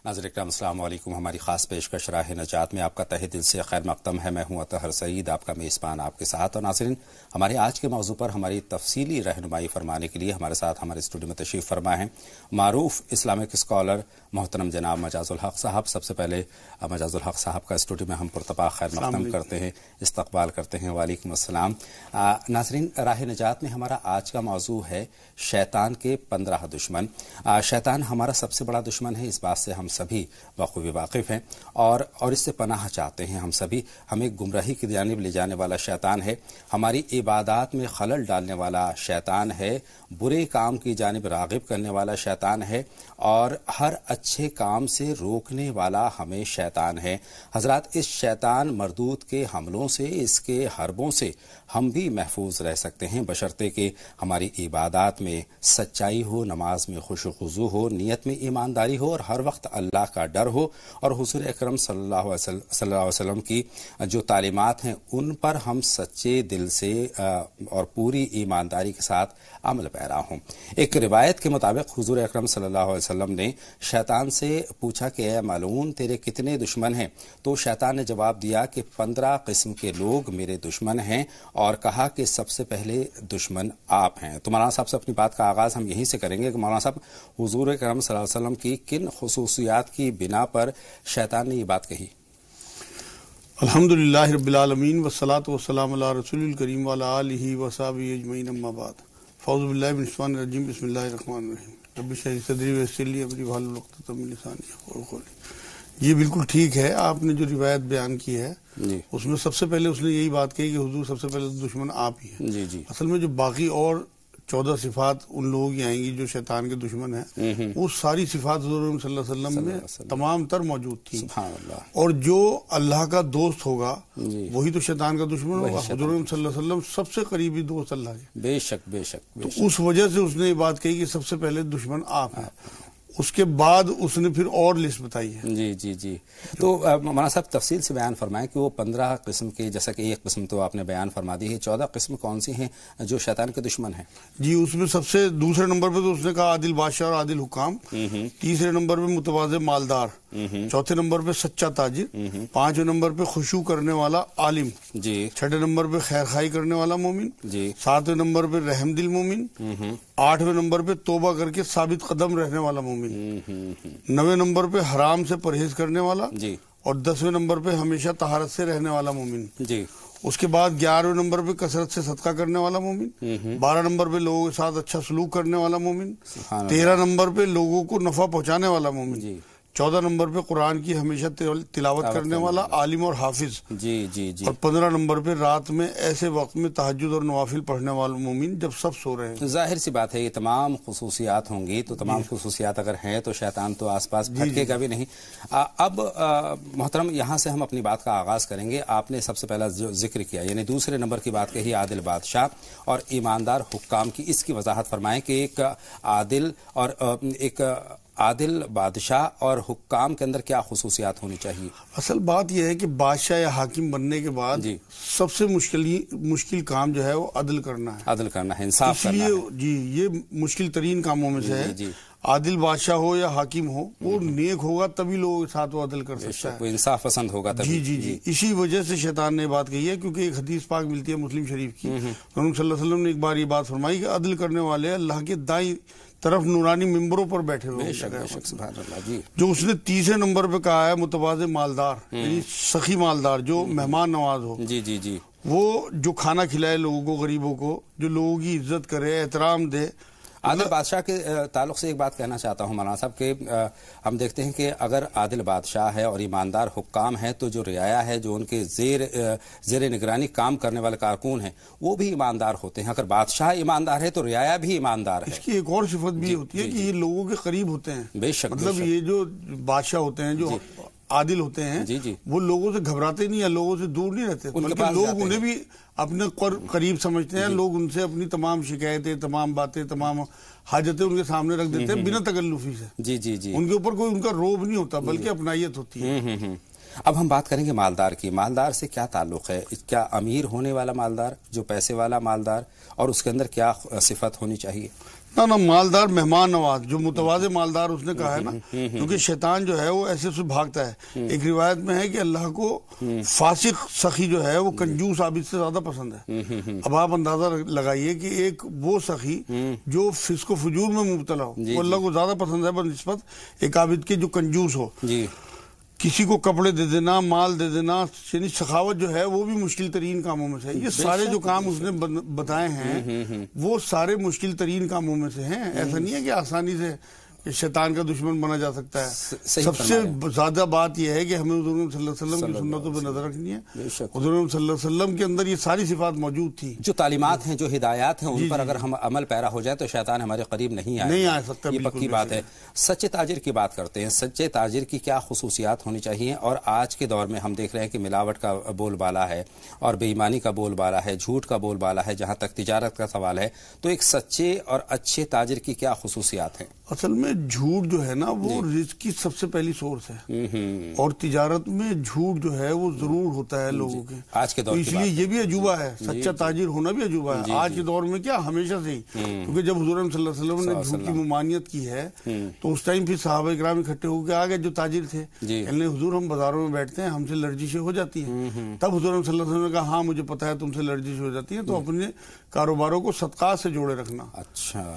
ناظرین اکرام السلام علیکم. ہماری خاص پیشکش راہ نجات میں آپ کا تہہ دل سے خیر مقدم ہے. میں ہوں اطہر سعید، آپ کا میزبان آپ کے ساتھ. اور ناظرین، ہمارے آج کے موضوع پر ہماری تفصیلی رہنمائی فرمانے کے لیے ہمارے ساتھ ہمارے اسٹوڈیو میں تشریف فرما ہیں معروف اسلامک اسکالر محترم جناب مجاز الحق صاحب. سب سے پہلے مجاز الحق صاحب کا اسٹوڈیو میں ہم پرتپاک خیر مقدم کرتے ہیں، استقبال کرتے ہیں. وعلیکم السلام. ناظرین، راہ نجات میں ہمارا آج کا موضوع ہے شیطان کے 15 دشمن. شیطان ہمارا سب سے بڑا دشمن ہے، اس بات سے ہم سبھی بخوبی واقف ہیں اور اس سے پناہ چاہتے ہیں. ہم سبھی ہمیں گمراہی کی جانب لے جانے والا شیطان ہے، ہماری عبادات میں خلل ڈالنے والا شیطان ہے، برے کام کی جانب راغب کرنے والا شیطان ہے اور ہر اچھے کام سے روکنے والا ہمیں شیطان ہے. حضرات، اس شیطان مردود کے حملوں سے، اس کے حربوں سے ہم بھی محفوظ رہ سکتے ہیں بشرطے کہ ہماری عبادات میں سچائی ہو، نماز میں خشوع و خضوع ہو، نیت میں ایمانداری ہو اور ہر وقت اللہ کا ڈر ہو اور حضور اکرم صلی اللہ علیہ وسلم کی جو تعلیمات ہیں ان پر ہم سچے دل سے اور پوری ایمانداری کے ساتھ عمل پیرا ہوں. ایک روایت کے مطابق حضور اکرم صلی اللہ علیہ وسلم نے شیطان سے پوچھا کہ اے ملعون، تیرے کتنے دشمن ہیں؟ تو شیطان نے جواب دیا کہ 15 قسم کے لوگ میرے دشمن ہیں اور کہا کہ سب سے پہلے دشمن آپ ہیں. تو مولانا صاحب سے اپنی بات کا آغاز ہم یہیں سے کریں گے کہ مولانا صاحب، حضور اکرم صلی اللہ علیہ وسلم کی کن خصوصیات کی بنا پر شیطان نے یہ بات کہی؟ الحمدللہ رب العالمین والصلاة والسلام علی رسول الکریم وعلی آلہ وصحبہ اجمعین، اما بعد. فاعوذ باللہ من الشیطان الرجیم، بسم اللہ الرحمن الرحیم. رب اشرح لی صدری ویسر لی امری واحلل عقدۃ من لسانی یفقہوا قولی. یہ بالکل ٹھیک ہے، آپ نے جو روایت بیان کی ہے اس میں سب سے پہلے اس نے یہی بات کہی کہ حضور سب سے پہلے دشمن آپ ہی ہیں. اصل میں جو باقی اور 14 صفات ان لوگوں کی آئیں گی جو شیطان کے دشمن ہیں، وہ ساری صفات حضور صلی اللہ علیہ وسلم میں تمام تر موجود تھیں. اور جو اللہ کا دوست ہوگا وہی تو شیطان کا دشمن ہوگا. حضور صلی اللہ علیہ وسلم سب سے قریبی دوست اللہ کے. بے شک بے شک. تو اس وجہ سے اس نے یہ بات کہی کہ سب سے پہلے دشمن آپ ہیں. اس کے بعد اس نے پھر اور لسٹ بتائی ہے. جی. تو مولانا صاحب تفصیل سے بیان فرمائیں کہ وہ 15 قسم کے، جیسا کہ ایک قسم تو آپ نے بیان فرما دی ہے، 14 قسم کون سی ہیں جو شیطان کے دشمن ہیں؟ جی، اس میں سب سے دوسرے نمبر پہ تو اس نے کہا عادل بادشاہ اور عادل حکام. تیسرے نمبر پہ متواضع مالدار. چوتھے نمبر پہ سچا تاجر. 5ویں نمبر پہ خشوع کرنے والا عالم. چھٹے نمبر پہ خیر خواہی کرنے والا مومن. 7ویں نمبر پہ رحم دل مومن. 8ویں نمبر پہ توبہ کر کے ثابت قدم رہنے والا مومن. 9ویں نمبر پہ حرام سے پرہیز کرنے والا. اور 10ویں نمبر پہ ہمیشہ طہارت سے رہنے والا مومن. اس کے بعد 11ویں نمبر پہ کثرت سے صدقہ کرنے والا مومن. 12 نمبر پہ لوگوں کے ساتھ اچھا سلوک کرنے والا مومن. 13 نمبر پہ لوگوں کو نفع پہنچانے والا مومن. 14 نمبر پہ قرآن کی ہمیشہ تلاوت کرنے والا عالم اور حافظ. اور 15 نمبر پہ رات میں ایسے وقت میں تہجد اور نوافل پڑھنے والا مومن جب سب سو رہے ہیں. ظاہر سی بات ہے یہ تمام خصوصیات ہوں گی، تو تمام خصوصیات اگر ہیں تو شیطان تو آس پاس بھٹکے گا بھی نہیں. اب محترم، یہاں سے ہم اپنی بات کا آغاز کریں گے. آپ نے سب سے پہلا جو ذکر کیا، یعنی دوسرے نمبر کی بات کہی عادل بادشاہ اور ایماندار حکام کی. اس کی وضاحت فرمائیں کہ ایک عادل بادشاہ اور حکام کے اندر کیا خصوصیات ہونی چاہیے؟ اصل بات یہ ہے کہ بادشاہ یا حاکم بننے کے بعد سب سے مشکل کام جو ہے وہ عدل کرنا ہے، انصاف کرنا ہے. یہ مشکل ترین کاموں میں سے ہے. عادل بادشاہ ہو یا حاکم ہو، وہ نیک ہوگا تبھی لوگوں کے ساتھ وہ عدل کر سکتا ہے، انصاف پسند ہوگا تبھی. جی. اسی وجہ سے شیطان نے بات کہی ہے، کیونکہ ایک حدیث پاک ملتی ہے مسلم شریف کی. حضور صلی اللہ علیہ وسلم نے ایک بار یہ بات فرمائی کہ عدل کرنے والے اللہ کے دائیں طرف نورانی ممبروں پر بیٹھے ہوئے. جو اس نے تیسرے نمبر پہ کہا ہے متواضع مالدار، یعنی سخی مالدار جو مہمان نواز ہو. وہ جو کھانا کھلائے لوگوں کو، غریبوں کو، جو لوگوں کی عزت کرے، احترام دے. عادل بادشاہ کے تعلق سے ایک بات کہنا چاہتا ہوں مولانا صاحب کہ ہم دیکھتے ہیں کہ اگر عادل بادشاہ ہے اور ایماندار حکام ہے تو جو رعایا ہے، جو ان کے زیر نگرانی کام کرنے والے کارکن ہیں، وہ بھی ایماندار ہوتے ہیں. اگر بادشاہ ایماندار ہے تو رعایا بھی ایماندار ہے. اس کی ایک اور صفت بھی ہوتی ہے کہ یہ لوگوں کے قریب ہوتے ہیں. بے شک. مطلب یہ جو بادشاہ ہوتے ہیں، جو عادل ہوتے ہیں، وہ لوگوں سے گھبراتے نہیں یا لوگوں سے دور نہیں رہتے، بلکہ لوگ انہیں بھی اپنے قریب سمجھتے ہیں. لوگ ان سے اپنی تمام شکایتیں، تمام باتیں، تمام حاجتیں ان کے سامنے رکھ دیتے ہیں بنا تکلفی سے. ان کے اوپر کوئی ان کا روب نہیں ہوتا بلکہ اپنائیت ہوتی ہے. اب ہم بات کریں گے مالدار کی. مالدار سے کیا تعلق ہے؟ کیا امیر ہونے والا مالدار، جو پیسے والا مالدار، اور اس کے اندر کیا صفت ہونی چاہیے؟ نا مالدار مہمان نواز، جو متواضع مالدار اس نے کہا ہے نا، کیونکہ شیطان جو ہے وہ ایسے سے بھاگتا ہے۔ ایک روایت میں ہے کہ اللہ کو فاسق سخی جو ہے وہ کنجوس عابد سے زیادہ پسند ہے۔ اب آپ اندازہ لگائیے کہ ایک وہ سخی جو فسق و فجور میں مبتلا ہو وہ اللہ کو زیادہ پسند ہے بنسبت ایک عابد کے جو کنجوس ہو۔ کسی کو کپڑے دے دینا، مال دے دینا، یعنی سخاوت جو ہے وہ بھی مشکل ترین کاموں میں سے ہے۔ یہ سارے جو کام اس نے بتائے ہیں وہ سارے مشکل ترین کاموں میں سے ہیں۔ ایسا نہیں ہے کہ آسانی سے شیطان کا دشمن بنا جا سکتا ہے۔ سب سے زیادہ بات یہ ہے کہ ہمیں حضور صلی اللہ علیہ وسلم کی سنتوں پہ نظر رکھنی ہے۔ حضور صلی اللہ علیہ وسلم کے اندر یہ ساری صفات موجود تھی۔ جو تعلیمات ہیں، جو ہدایات ہیں، ان پر اگر ہم عمل پیرا ہو جائے تو شیطان ہمارے قریب نہیں آ سکتا، یہ پکی بات ہے۔ سچے تاجر کی بات کرتے ہیں، سچے تاجر کی کیا خصوصیات ہونی چاہیے؟ اور آج کے دور میں ہم دیکھ رہے ہیں کہ ملاوٹ کا بول بالا ہے اور بے ایمانی کا بول بالا ہے، جھوٹ کا بول بالا ہے، جہاں تک تجارت کا سوال ہے، تو ایک سچے اور اچھے تاجر کی کیا خصوصیات ہیں؟ اصل میں جھوٹ جو ہے نا وہ رزق کی سب سے پہلی سورس ہے، اور تجارت میں جھوٹ جو ہے وہ ضرور ہوتا ہے لوگوں کے آج کے دور، اس لیے یہ بھی عجوبہ ہے، سچا تاجر ہونا بھی عجوبہ ہے آج کے دور میں، کیا ہمیشہ سے ہی، کیونکہ جب حضور صلی اللہ علیہ وسلم نے جھوٹ کی ممانعت کی ہے تو اس ٹائم پھر صحابہ کرام اکٹھے ہو کے آ گئے جو تاجر تھے، یعنی حضور ہم بازاروں میں بیٹھتے ہیں، ہم سے لرزشیں ہو جاتی ہیں۔ تب حضور صلی اللہ علیہ وسلم نے کہا ہاں مجھے پتا ہے تم سے لرزش ہو جاتی ہے، تو اپنے کاروباروں کو صدقات سے جوڑے رکھنا،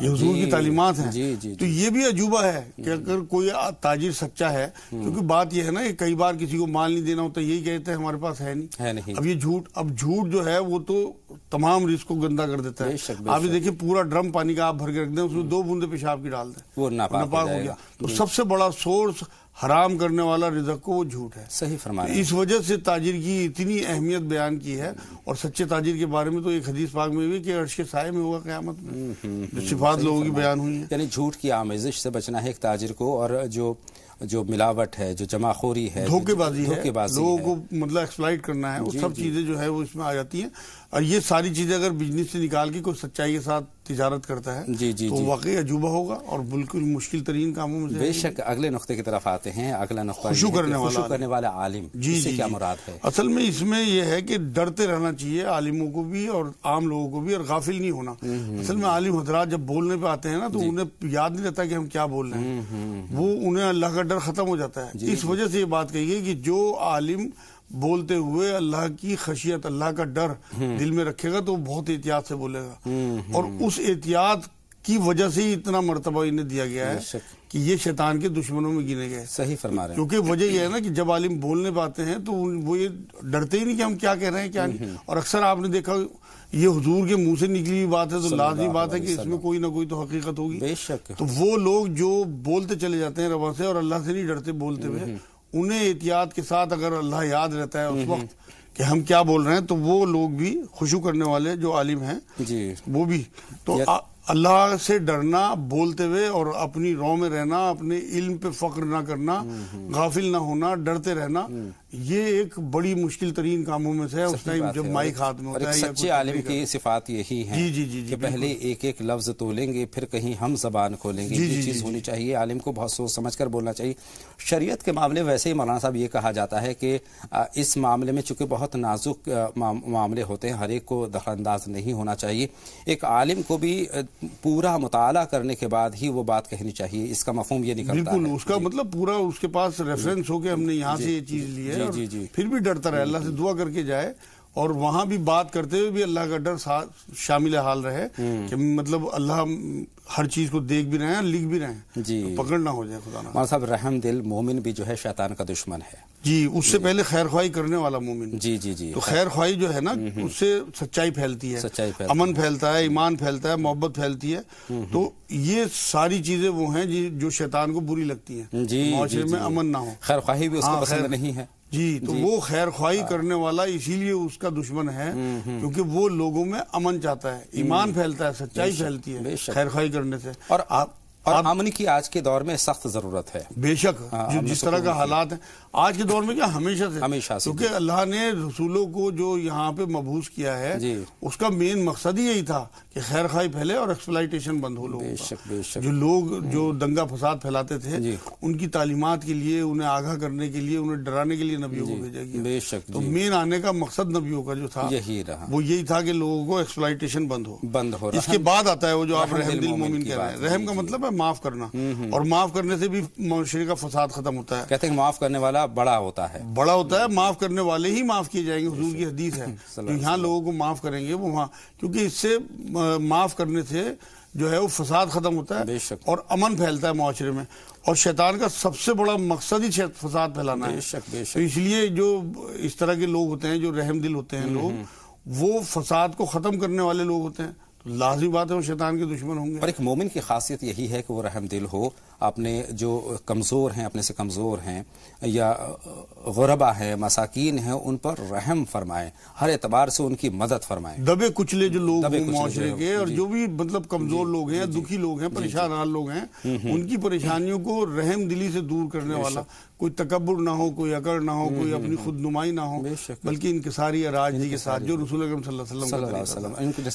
یہ حضور کی تعلیمات ہیں۔ تو یہ بھی عجوبہ ہے کہ اگر کوئی تاجر سچا ہے، کیونکہ بات یہ ہے نا کہ کئی بار کسی کو مال نہیں دینا ہوتا، یہی کہتے ہیں ہمارے پاس ہے نہیں۔ اب یہ جھوٹ جو ہے وہ تو تمام رزق کو گندا کر دیتا ہے۔ آپ یہ دیکھیں پورا ڈرم پانی کا آپ بھر کے رکھ دیں، اس میں 2 بوندیں پیشاب کی ڈال دیں، وہ ناپاک ہو گیا۔ تو سب سے بڑا سورس حرام کرنے والا رزق کو وہ جھوٹ ہے۔ صحیح فرمایا۔ اس وجہ سے تاجر کی اتنی اہمیت بیان کی ہے، اور سچے تاجر کے بارے میں تو ایک حدیث پاک میں بھی کہ عرش کے سائے میں ہوگا قیامت میں، جو صفات لوگوں کی بیان ہوئی ہیں۔ یعنی جھوٹ کی آمیزش سے بچنا ہے ایک تاجر کو، اور جو ملاوٹ ہے، جو جمع خوری ہے، دھوکے بازی ہے، لوگوں کو مطلب ایکسپلائٹ کرنا ہے، وہ سب چیزیں جو ہے وہ اس میں آ جاتی ہیں۔ اور یہ ساری چیزیں اگر بزنس سے نکال کے کوئی سچائی کے ساتھ تجارت کرتا ہے تو واقعی عجوبہ ہوگا اور بالکل مشکل ترین کاموں میں سے۔ بے شک۔ اگلے نقطے کی طرف آتے ہیں۔ اگلا نقطہ خوشو کرنے والا عالم، اس سے کیا مراد ہے؟ اصل میں اس میں یہ ہے کہ ڈرتے رہنا چاہیے عالموں کو بھی اور عام لوگوں کو بھی، اور غافل نہیں ہونا۔ اصل میں عالم حضرات جب بولنے پہ آتے ہیں نا تو انہیں یاد نہیں رہتا کہ ہم کیا بول رہے ہیں، وہ انہیں اللہ کا ڈر ختم ہو جاتا ہے۔ اس وجہ سے یہ بات کہی گئی کہ جو عالم بولتے ہوئے اللہ کی خشیت، اللہ کا ڈر دل میں رکھے گا تو بہت احتیاط سے بولے گا، اور اس احتیاط کی وجہ سے ہی اتنا مرتبہ انہیں دیا گیا ہے کہ یہ شیطان کے دشمنوں میں گنے گئے۔ صحیح فرما رہے ہیں۔ کیونکہ وجہ یہ ہے نا کہ جب عالم بولنے پہ آتے ہیں تو وہ یہ ڈرتے ہی نہیں کہ ہم کیا کہہ رہے ہیں کیا نہیں، اور اکثر آپ نے دیکھا یہ حضور کے منہ سے نکلی ہوئی بات ہے تو لازمی بات ہے کہ اس میں کوئی نہ کوئی تو حقیقت ہوگی۔ بے شک۔ تو وہ لوگ جو بولتے چلے جاتے ہیں روا سے اور اللہ سے نہیں ڈرتے بولتے ہوئے، انہیں احتیاط کے ساتھ اگر اللہ یاد رہتا ہے اس وقت کہ ہم کیا بول رہے ہیں، تو وہ لوگ بھی خوشو کرنے والے جو عالم ہیں وہ بھی تو اللہ سے ڈرنا بولتے ہوئے، اور اپنی رو میں رہنا، اپنے علم پہ فخر نہ کرنا، غافل نہ ہونا، ڈرتے رہنا، یہ ایک بڑی مشکل ترین کاموں میں سے ہے اس ٹائم جب مائک ہاتھ میں ہوتا ہے۔ سچے عالم کی صفات یہی ہیں کہ پہلے ایک ایک لفظ تولیں گے، پھر کہیں ہم زبان کھولیں گے۔ یہ چیز ہونی چاہیے، عالم کو بہت سوچ سمجھ کر بولنا چاہیے۔ شریعت کے معاملے ویسے ہی مولانا صاحب یہ کہا جاتا ہے کہ اس معاملے میں چونکہ بہت نازک معاملے ہوتے ہیں، ہر ایک کو دخل انداز نہیں ہونا چاہیے۔ ایک عالم کو بھی پورا مطالعہ کرنے کے بعد ہی وہ بات کہنی چاہیے، اس کا مفہوم یہ نکلتا ہے۔ بالکل، اس کا مطلب پورا اس کے پاس ریفرنس ہو کہ ہم نے یہاں سے یہ چیز لی ہے، پھر بھی ڈرتا رہے، اللہ سے دعا کر کے جائے، اور وہاں بھی بات کرتے ہوئے بھی اللہ کا ڈر شامل حال رہے کہ مطلب اللہ ہر چیز کو دیکھ بھی رہے ہیں، لکھ بھی رہے ہیں، پکڑ نہ ہو جائے خدا نہ۔ مولانا صاحب، رحم دل مومن بھی جو ہے شیطان کا دشمن ہے۔ اس سے پہلے خیر خواہی کرنے والا مومن، تو خیر خواہی جو ہے نا اس سے سچائی پھیلتی ہے، امن پھیلتا ہے، ایمان پھیلتا ہے، محبت پھیلتی ہے۔ تو یہ ساری چیزیں وہ ہیں جو شیطان کو بری لگتی ہیں، معاشرے میں امن نہ ہو، خیر خواہی بھی اس کو پسند نہیں ہے۔ تو وہ خیر خواہی کرنے والا اسی لیے اس کا دشمن ہے، کیونکہ وہ لوگوں میں امن چاہتا ہے، ایمان پھیلتا ہے، سچائی پھیلتی ہے خیر خواہی کرنے سے۔ اور امن کی آج کے دور میں سخت ضرورت ہے. بے شک جس طرح کا حالات ہیں آج کے دور میں کیا ہمیشہ سے کیونکہ اللہ نے رسولوں کو جو یہاں پہ مبعوث کیا ہے اس کا مین مقصد ہی یہی تھا کہ خیر خواہی پھیلے اور ایکسپلائٹیشن بند ہو لوگوں کا. جو لوگ جو دنگا فساد پھیلاتے تھے ان کی تعلیمات کے لیے، انہیں آگاہ کرنے کے لیے، انہیں ڈرانے کے لیے نبیوں کو بھیجا گیا. تو مین آنے کا مقصد نبیوں کا جو تھا وہ یہی تھا کہ لوگوں کو ایکسپلائٹیشن بند ہو. اس کے بعد آتا ہے وہ جو آپ رحم دل مومن کہہ رہے ہیں. رحم کا مطلب ہے معاف کرنا، اور معاف کرنے سے بھی معاشرے کا فساد ختم ہوتا ہے. کہتے ہیں معاف کرنے والا بڑا ہوتا ہے. معاف کرنے والے ہی معاف کیے جائیں گے. حضور کی حدیث ہے تو یہاں لوگوں کو معاف کریں گے وہ وہاں، کیونکہ اس سے معاف کرنے سے جو ہے وہ فساد ختم ہوتا ہے اور امن پھیلتا ہے معاشرے میں. اور شیطان کا سب سے بڑا مقصد ہی فساد پھیلانا ہے. تو اس لیے جو اس طرح کے لوگ ہوتے ہیں، جو رحم دل ہوتے ہیں لوگ، وہ فساد کو ختم کرنے والے لوگ ہوتے ہیں. لازمی بات ہے وہ شیطان کے دشمن ہوں گے. اور ایک مومن کی خاصیت یہی ہے کہ وہ رحم دل ہو، اپنے جو کمزور ہیں، اپنے سے کمزور ہیں یا غربا ہیں، مساکین ہیں، ان پر رحم فرمائیں، ہر اعتبار سے ان کی مدد فرمائیں. دبے کچلے جو لوگ ہیں معاشرے کے، اور جو بھی مطلب کمزور لوگ ہیں، دکھی لوگ ہیں، پریشان حال لوگ ہیں، ان کی پریشانیوں کو رحم دلی سے دور کرنے والا، کوئی تکبر نہ ہو، کوئی اکڑ نہ ہو، کوئی اپنی خود نمائی نہ ہو، بلکہ انکساری راجی کے ساتھ جو رسول اکرم صلی اللہ علیہ وسلم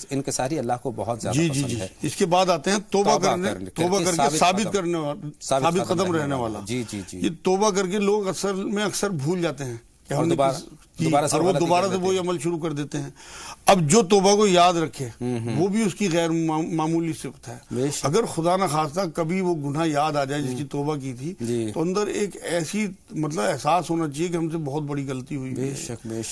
انکساری اللہ کو بہت زیادہ پسند ہے. اس کے بعد آتے ہیں توبہ کر کے ثابت کرنے والا، ثابت قدم رہنے والا. یہ توبہ کر کے لوگ اکثر بھول جاتے ہیں کہ ہم وہ دوبارہ سے وہی عمل شروع کر دیتے ہیں. اب جو توبہ کو یاد رکھے وہ بھی اس کی غیر معمولی صفت ہے. اگر خدا نہ خواستہ کبھی وہ گناہ یاد آ جائے جس کی توبہ کی تھی، تو اندر ایک ایسی مطلب احساس ہونا چاہیے کہ ہم سے بہت بڑی غلطی ہوئی.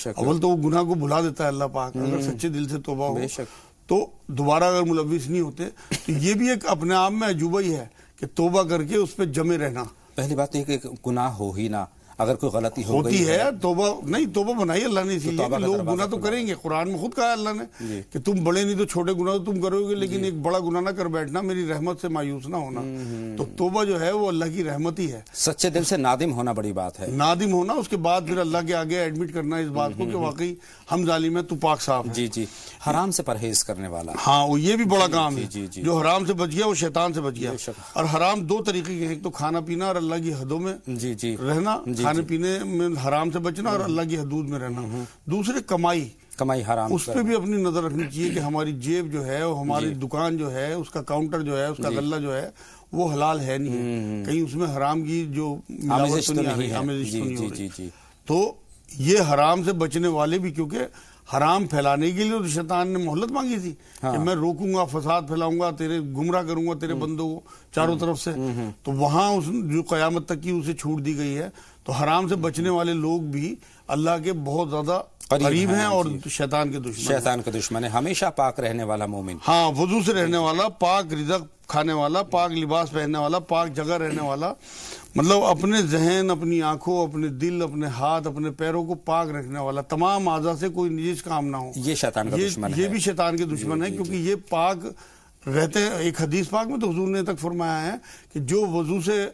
اول تو وہ گناہ کو بھلا دیتا ہے اللہ پاک اگر سچے دل سے توبہ ہو، تو دوبارہ اگر ملوث نہیں ہوتے. تو یہ بھی ایک اپنے آپ میں عجوبہ ہی ہے کہ توبہ کر کے اس پہ جمے رہنا. پہلی بات یہ کہ گناہ ہو ہی نہ، اگر کوئی غلطی ہوتی ہے توبہ نہیں، توبہ بنائی اللہ نے، اسی لیے لوگ گناہ تو کریں گے. قرآن میں خود کہا ہے اللہ نے کہ تم بڑے نہیں تو چھوٹے گناہ تو تم کرو گے، لیکن ایک بڑا گناہ نہ کر بیٹھنا، میری رحمت سے مایوس نہ ہونا. تو توبہ جو ہے وہ اللہ کی رحمت ہی ہے. سچے دل سے نادم ہونا بڑی بات ہے. نادم ہونا، اس کے بعد پھر اللہ کے آگے ایڈمٹ کرنا اس بات کو کہ واقعی ہم ظالم ہیں، تو پاک صاف ہے. حرام سے پرہیز کرنے والا، ہاں وہ یہ بھی بڑا کام ہے. جو حرام سے بچ گیا وہ شیطان سے بچ گیا. اور حرام دو طریقے کے ہیں، ایک تو کھانا پینا اور اللہ کی حدوں میں رہنا، کھانے پینے میں حرام سے بچنا اور اللہ کی حدود میں رہنا. دوسرے کمائی حرام، اس پہ بھی اپنی نظر رکھنی چاہیے کہ ہماری جیب جو ہے، ہماری دکان جو ہے، اس کا کاؤنٹر جو ہے، اس کا غلہ جو ہے وہ حلال ہے نہیں، کہیں اس میں حرام کی جو آمیزش تو نہیں ہو رہی. تو یہ حرام سے بچنے والے بھی، کیونکہ حرام پھیلانے کے لیے تو شیطان نے مہلت مانگی تھی کہ میں روکوں گا، فساد پھیلاؤں گا، تیرے گمراہ کروں گا تیرے بندوں کو چاروں طرف سے. تو وہاں جو قیامت تک کی اسے چھوٹ دی گئی ہے. تو حرام سے بچنے والے لوگ بھی اللہ کے بہت زیادہ قریب ہیں اور شیطان کے دشمن ہے. ہمیشہ پاک رہنے والا مومن، ہاں وضو سے رہنے والا، پاک رزق کھانے والا، پاک لباس پہننے والا، پاک جگہ رہنے والا، مطلب اپنے ذہن، اپنی آنکھوں، اپنے دل، اپنے ہاتھ، اپنے پیروں کو پاک رکھنے والا، تمام اعضاء سے کوئی نجس کام نہ ہو. یہ شیطان کا دشمن ہے. یہ بھی شیطان کے دشمن ہے، کیونکہ یہ پاک رہتے ہیں. ایک حدیث پاک میں تو حضور نے تک فرمایا ہے کہ جو وضو سے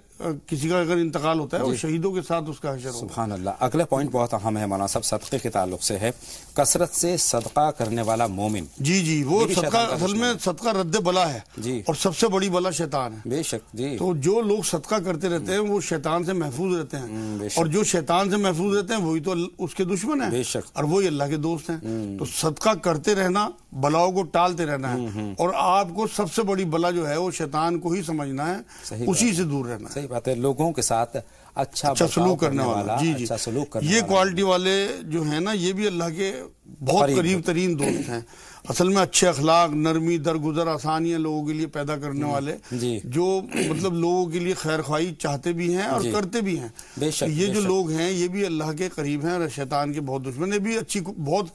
کسی کا اگر انتقال ہوتا ہے وہ شہیدوں کے ساتھ اس کا حشر ہوگا. سبحان اللہ. اگلا پوائنٹ بہت اہم ہے مولانا صاحب، صدقے کے تعلق سے ہے. کثرت سے صدقہ کرنے والا مومن، جی وہ صدقہ اصل میں صدقہ رد بلا ہے، اور سب سے بڑی بلا شیطان ہے. بے شک. تو جو لوگ صدقہ کرتے رہتے ہیں وہ شیطان سے محفوظ رہتے ہیں، اور جو شیطان سے محفوظ رہتے ہیں وہی تو اس کے دشمن ہیں، اور وہی اللہ کے دوست ہیں. تو صدقہ کرتے رہنا، بلاؤں کو ٹالتے رہنا ہے، اور آپ کو سب سے بڑی بلا جو ہے وہ شیطان کو ہی سمجھنا ہے، اسی سے دور رہنا ہے. صحیح بات ہے. لوگوں کے ساتھ اچھا سلوک کرنے والا، اچھا سلوک کرنے والا، یہ کوالٹی والے جو ہیں نا، یہ بھی اللہ کے بہت قریب ترین دوست ہیں. اصل میں اچھے اخلاق، نرمی، درگزر، آسانیاں لوگوں کے لیے پیدا کرنے والے، جو مطلب لوگوں کے لیے خیر خواہی چاہتے بھی ہیں اور کرتے بھی ہیں. یہ جو لوگ ہیں یہ بھی اللہ کے قریب ہیں اور شیطان کے بہت دشمن. یہ بھی اچھی بہت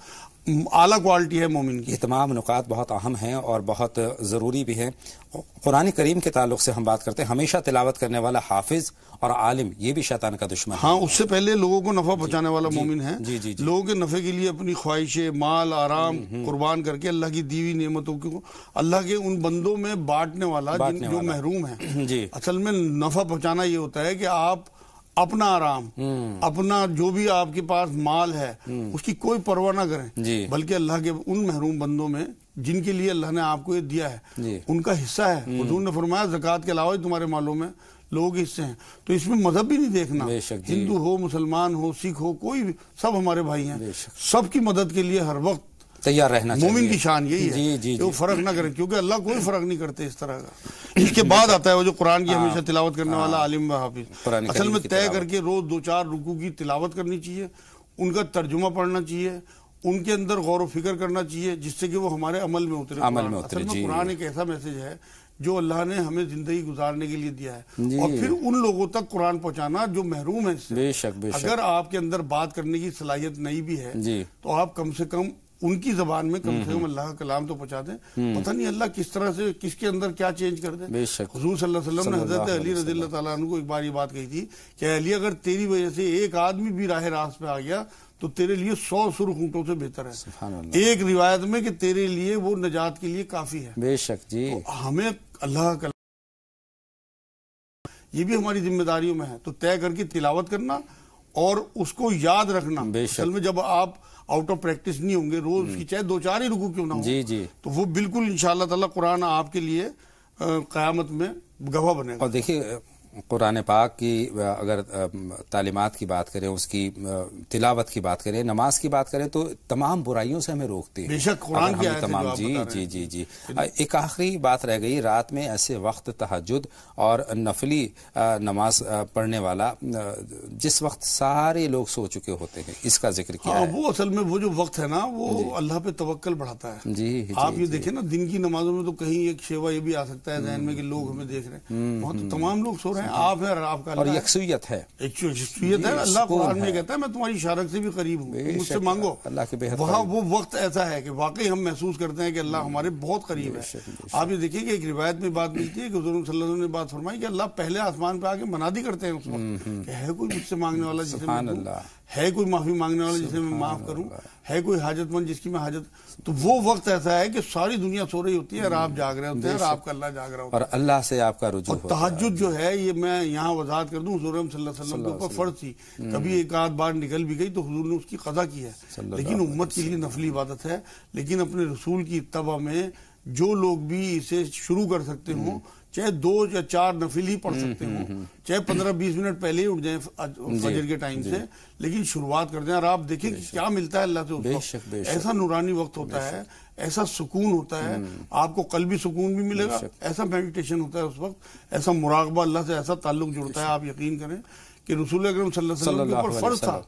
اعلیٰ کوالٹی ہے مومن کی. یہ تمام نکات بہت اہم ہیں اور بہت ضروری بھی ہیں. قرآن کریم کے تعلق سے ہم بات کرتے ہیں، ہمیشہ تلاوت کرنے والا حافظ اور عالم یہ بھی شیطان کا دشمن ہے. ہاں، اس سے پہلے لوگوں کو نفع پہنچانے والا مومن ہے. لوگوں کے نفع کے لیے اپنی خواہشیں، مال، آرام قربان کر کے اللہ کی دی ہوئی نعمتوں کو اللہ کے ان بندوں میں بانٹنے والا جو محروم ہیں. اصل میں نفع پہنچانا یہ ہوتا ہے کہ آپ اپنا آرام، اپنا جو بھی آپ کے پاس مال ہے اس کی کوئی پرواہ نہ کریں، بلکہ اللہ کے ان محروم بندوں میں جن کے لیے اللہ نے آپ کو یہ دیا ہے ان کا حصہ ہے. حضور نے فرمایا زکوٰۃ کے علاوہ تمہارے مالوں میں لوگوں کے حصے ہیں. تو اس میں مذہب بھی نہیں دیکھنا, ہندو ہو, مسلمان ہو, سکھ ہو, کوئی بھی, سب ہمارے بھائی ہیں. سب کی مدد کے لیے ہر وقت تیار رہنا چاہیے. مومن کی شان یہی ہے کہ وہ فرق نہ کرے, کیونکہ اللہ کوئی فرق نہیں کرتے اس طرح کا. اس کے بعد آتا ہے وہ جو قرآن کی ہمیشہ تلاوت کرنے والا عالم و حافظ. اصل میں طے کر کے روز 2-4 رکوع کی تلاوت کرنی چاہیے, ان کا ترجمہ پڑھنا چاہیے, ان کے اندر غور و فکر کرنا چاہیے, جس سے کہ وہ ہمارے عمل میں اترے. اصل میں قرآن ایک ایسا میسج ہے جو اللہ نے ہمیں زندگی گزارنے کے لیے دیا ہے, اور پھر ان لوگوں تک قرآن پہنچانا جو محروم ہیں اس سے. اگر آپ کے اندر بات کرنے کی صلاحیت نہیں بھی ہے تو آپ کم سے کم ان کی زبان میں کم سے کم اللہ کا کلام تو پہنچا دیں. پتہ نہیں اللہ کس طرح سے کس کے اندر کیا چینج کر دے. حضور صلی اللہ علیہ وسلم نے حضرت علی رضی اللہ تعالیٰ عنہ کو ایک بار یہ بات کہی تھی کہ علی اگر تیری وجہ سے ایک آدمی بھی راہ راست پہ آ گیا تو تیرے لیے 100 سرخ اونٹوں سے بہتر ہے. ایک روایت میں کہ تیرے لیے وہ نجات کے لیے کافی ہے. بے شک جی. ہمیں اللہ کا یہ بھی ہماری ذمہ داریوں میں ہے. تو طے کر کے تلاوت کرنا اور اس کو یاد رکھنا. اصل میں جب آپ آؤٹ آف پریکٹس نہیں ہوں گے, روز کی چاہے 2-4 ہی رکوع کیوں نہ ہو, تو وہ بالکل انشاءاللہ تعالی قرآن آپ کے لیے قیامت میں گواہ بنے گا. اور دیکھیے قرآن پاک کی اگر تعلیمات کی بات کریں, اس کی تلاوت کی بات کریں, نماز کی بات کریں, تو تمام برائیوں سے ہمیں روکتی ہے. بے شک قرآن کی آیت ہے. جی. ایک آخری بات رہ گئی, رات میں ایسے وقت تہجد اور نفلی نماز پڑھنے والا جس وقت سارے لوگ سو چکے ہوتے ہیں, اس کا ذکر کیا ہے؟ وہ اصل میں وہ جو وقت ہے نا وہ اللہ پہ توکل بڑھاتا ہے. آپ یہ دیکھیں نا, دن کی نمازوں میں تو کہیں ایک شیوا یہ بھی آ سکتا ہے ذہن میں کہ لوگ ہمیں دیکھ رہے ہیں, وہاں تو تمام لوگ سو رہے ہیں. آپ ہے اور آپ کا اور یکسویت ہے. یکسویت ہے. اللہ قرآن میں کہتا ہے میں تمہاری شارک سے بھی قریب ہوں, مجھ سے مانگو. اللہ کے بے حد وہاں وہ وقت ایسا ہے کہ واقعی ہم محسوس کرتے ہیں کہ اللہ ہمارے بہت قریب ہے. آپ یہ دیکھیے کہ ایک روایت میں بات ملتی ہے کہ حضور صلی اللہ علیہ وسلم نے بات فرمائی کہ اللہ پہلے آسمان پہ آ کے منادی کرتے ہیں اس وقت کہ ہے کوئی مجھ سے مانگنے والا جسے میں دوں, ہے کوئی معافی مانگنے والا جسے میں معاف کروں, ہے کوئی حاجت مند جس کی میں حاجت. تو وہ وقت ایسا ہے کہ ساری دنیا سو رہی ہوتی ہے اور آپ جاگ رہے ہوتے ہیں اور آپ کا اللہ جاگ رہا ہوتا ہے, اور اللہ سے آپ کا رجوع ہوتا ہے. تہجد جو ہے یہ میں یہاں وضاحت کر دوں, حضور صلی اللہ علیہ وسلم کے اوپر فرض تھی, کبھی ایک آدھ بار نکل بھی گئی تو حضور نے اس کی قضا کی ہے, لیکن امت کے لیے نفلی عبادت ہے. لیکن اپنے رسول کی اتباع میں جو لوگ بھی اسے شروع کر سکتے ہوں, چاہے 2 یا 4 نفل ہی پڑھ سکتے ہوں, چاہے 15-20 منٹ پہلے ہی اٹھ جائیں فجر کے ٹائم سے, لیکن شروعات کر دیں اور آپ دیکھیں کہ کیا ملتا ہے اللہ سے اس وقت. ایسا نورانی وقت ہوتا ہے, ایسا سکون ہوتا ہے, آپ کو قلبی سکون بھی ملے گا, ایسا میڈیٹیشن ہوتا ہے اس وقت, ایسا مراقبہ اللہ سے, ایسا تعلق جڑتا ہے. آپ یقین کریں کہ رسول اکرم صلی اللہ علیہ وسلم کے اوپر فرض تھا,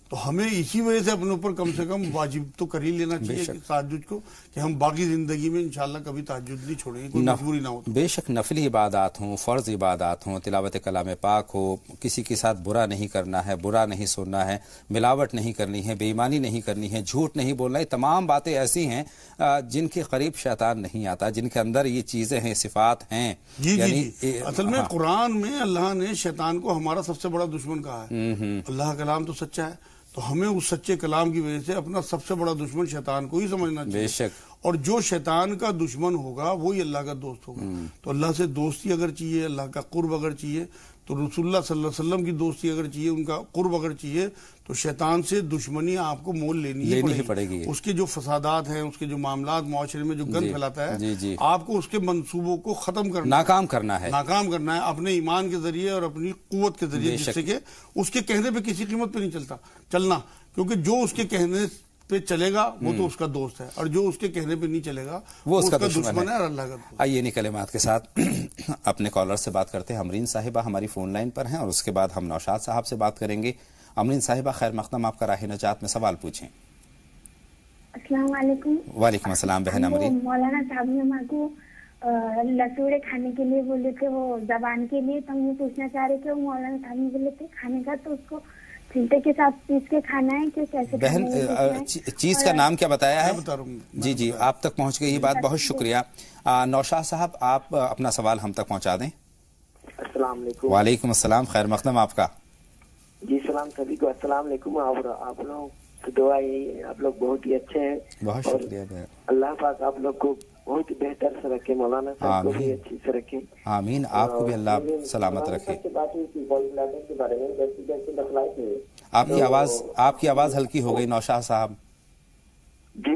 تو ہمیں اسی وجہ سے اپنے اوپر کم سے کم واجب تو کر ہی لینا چاہیے تہجد کو, کہ ہم باقی زندگی میں انشاءاللہ کبھی تہجد نہیں چھوڑیں گے, کوئی مجبوری نہ ہو. بے شک نفلی عبادات ہوں, فرض عبادات ہوں, تلاوت کلام پاک ہو, کسی کے ساتھ برا نہیں کرنا ہے, برا نہیں سننا ہے, ملاوٹ نہیں کرنی ہے, بے ایمانی نہیں کرنی ہے, جھوٹ نہیں بولنا, یہ تمام باتیں ایسی ہیں جن کے قریب شیطان نہیں آتا, جن کے اندر یہ چیزیں ہیں, صفات ہیں. اصل میں قرآن میں اللہ نے شیطان کو ہمارا سب سے بڑا دشمن کہا ہے. اللہ کا کلام تو سچا ہے, تو ہمیں اس سچے کلام کی وجہ سے اپنا سب سے بڑا دشمن شیطان کو ہی سمجھنا چاہیے. بے شک. اور جو شیطان کا دشمن ہوگا وہی اللہ کا دوست ہوگا. تو اللہ سے دوستی اگر چاہیے, اللہ کا قرب اگر چاہیے, تو رسول اللہ صلی اللہ علیہ وسلم کی دوستی اگر چاہیے, ان کا قرب اگر چاہیے, تو شیطان سے دشمنی آپ کو مول لینی ہی پڑے گی. اس کے جو فسادات ہیں, اس کے جو معاملات معاشرے میں جو گند پھیلاتا ہے, آپ کو اس کے منصوبوں کو ختم کرنا, ناکام کرنا ہے اپنے ایمان کے ذریعے اور اپنی قوت کے ذریعے, جس سے کہ اس کے کہنے پہ کسی قیمت پہ نہیں چلنا, کیونکہ جو اس کے کہنے پہ چلے گا وہ تو اس کا دوست ہے, اور جو اس کے کہنے پہ نہیں چلے گا وہ اس کا دشمن ہے اور اللہ کا دوست. آئیے انہی کلمات کے ساتھ اپنے کالر سے بات کرتے ہیں. امرین صاحبہ ہماری فون لائن پر ہیں, اور اس کے بعد ہم نوشاد صاحب سے بات کریں گے. امرین صاحبہ خیر مقدم, آپ کا راہ نجات میں سوال پوچھیں. السلام علیکم. وعلیکم السلام بہن امرین. مولانا صاحب نے ہمارے کو لسوڑے کھانے کے لیے بولے تھے, وہ زبان کے لیے, تو ہم یہ پوچھنا چاہ رہے تھے, وہ مولانا صاحب نے بولے تھے کھانے کا تو اس کو چھلٹے کے ساتھ پیس کے کھانا ہے کہ کیسے؟ بہن چیز کا نام کیا بتایا ہے؟ جی آپ تک پہنچ گئی یہ بات, بہت شکریہ. نوشاد صاحب آپ اپنا سوال ہم تک پہنچا دیں. السلام علیکم. وعلیکم السلام, خیر مقدم آپ کا. جی سلام سبھی کو, السلام علیکم. اور آپ لوگ تو دعا یہی, آپ لوگ بہت ہی اچھے ہیں, بہت شکریہ بہن. اللہ پاک آپ لوگ کو بہت ہی بہتر سے رکھے, مولانا صاحب کو بھی اچھی سے رکھے. آمین. آپ کو بھی اللہ سلامت رکھے. آپ کی آواز ہلکی ہو گئی نوشاد صاحب. جی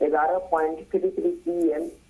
11.33 pm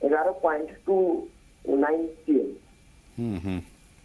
11.29 pm।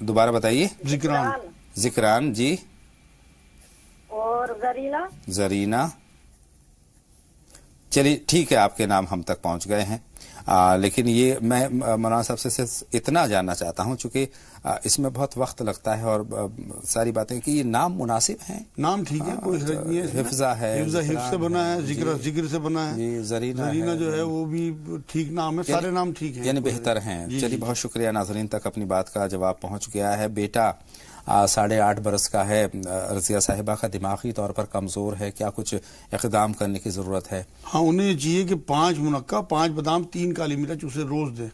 دوبارہ بتائیے. ذکران جی. اور زرینہ. چلیے ٹھیک ہے، آپ کے نام ہم تک پہنچ گئے ہیں. لیکن یہ میں مولانا صاحب سے صرف اتنا جاننا چاہتا ہوں، چونکہ اس میں بہت وقت لگتا ہے اور ساری باتیں، کہ یہ نام مناسب ہیں؟ نام ٹھیک ہے، کوئی حرج نہیں ہے. حفظہ ہے، حفظ سے بنا ہے، ذکر سے بنا ہے. جی. زرینہ جو ہے وہ بھی ٹھیک نام ہے، سارے نام ٹھیک ہیں، یعنی بہتر ہیں. چلیے بہت شکریہ. ناظرین تک اپنی بات کا جواب پہنچ گیا ہے. بیٹا 8.5 برس کا ہے، رضیہ صاحبہ کا دماغی طور پر کمزور ہے، کیا کچھ اقدام کرنے کی ضرورت ہے؟ ہاں، انہیں یہ چاہیے کہ 5 منقع، 5 بادام، 3 کالی مرچ اسے روز دے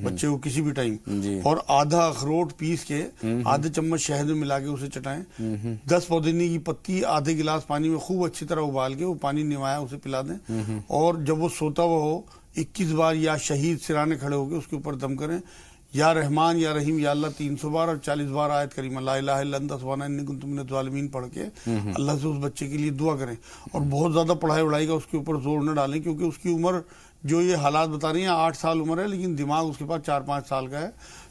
بچے کو کسی بھی ٹائم، اور آدھا اخروٹ پیس کے آدھے چمچ شہد میں ملا کے اسے چٹائیں. 10 پودینے کی پتی آدھے گلاس پانی میں خوب اچھی طرح ابال کے وہ پانی نوایا اسے پلا دیں. اور جب وہ سوتا ہوا ہو 21 بار یا شہید سرانے کھڑے ہو کے اس کے اوپر دم کریں، یا رحمان یا رحیم یا اللہ 300 بار، اور 40 بار آیت کریمہ لا الہ الا انت سبحانک انی کنت من الظالمین پڑھ کے اللہ سے اس بچے کے لیے دعا کریں. اور بہت زیادہ پڑھائی وڑھائی کا اس کے اوپر زور نہ ڈالیں، کیونکہ اس کی عمر جو یہ حالات بتا رہی ہیں 8 سال عمر ہے، لیکن دماغ اس کے پاس 4-5 سال کا ہے.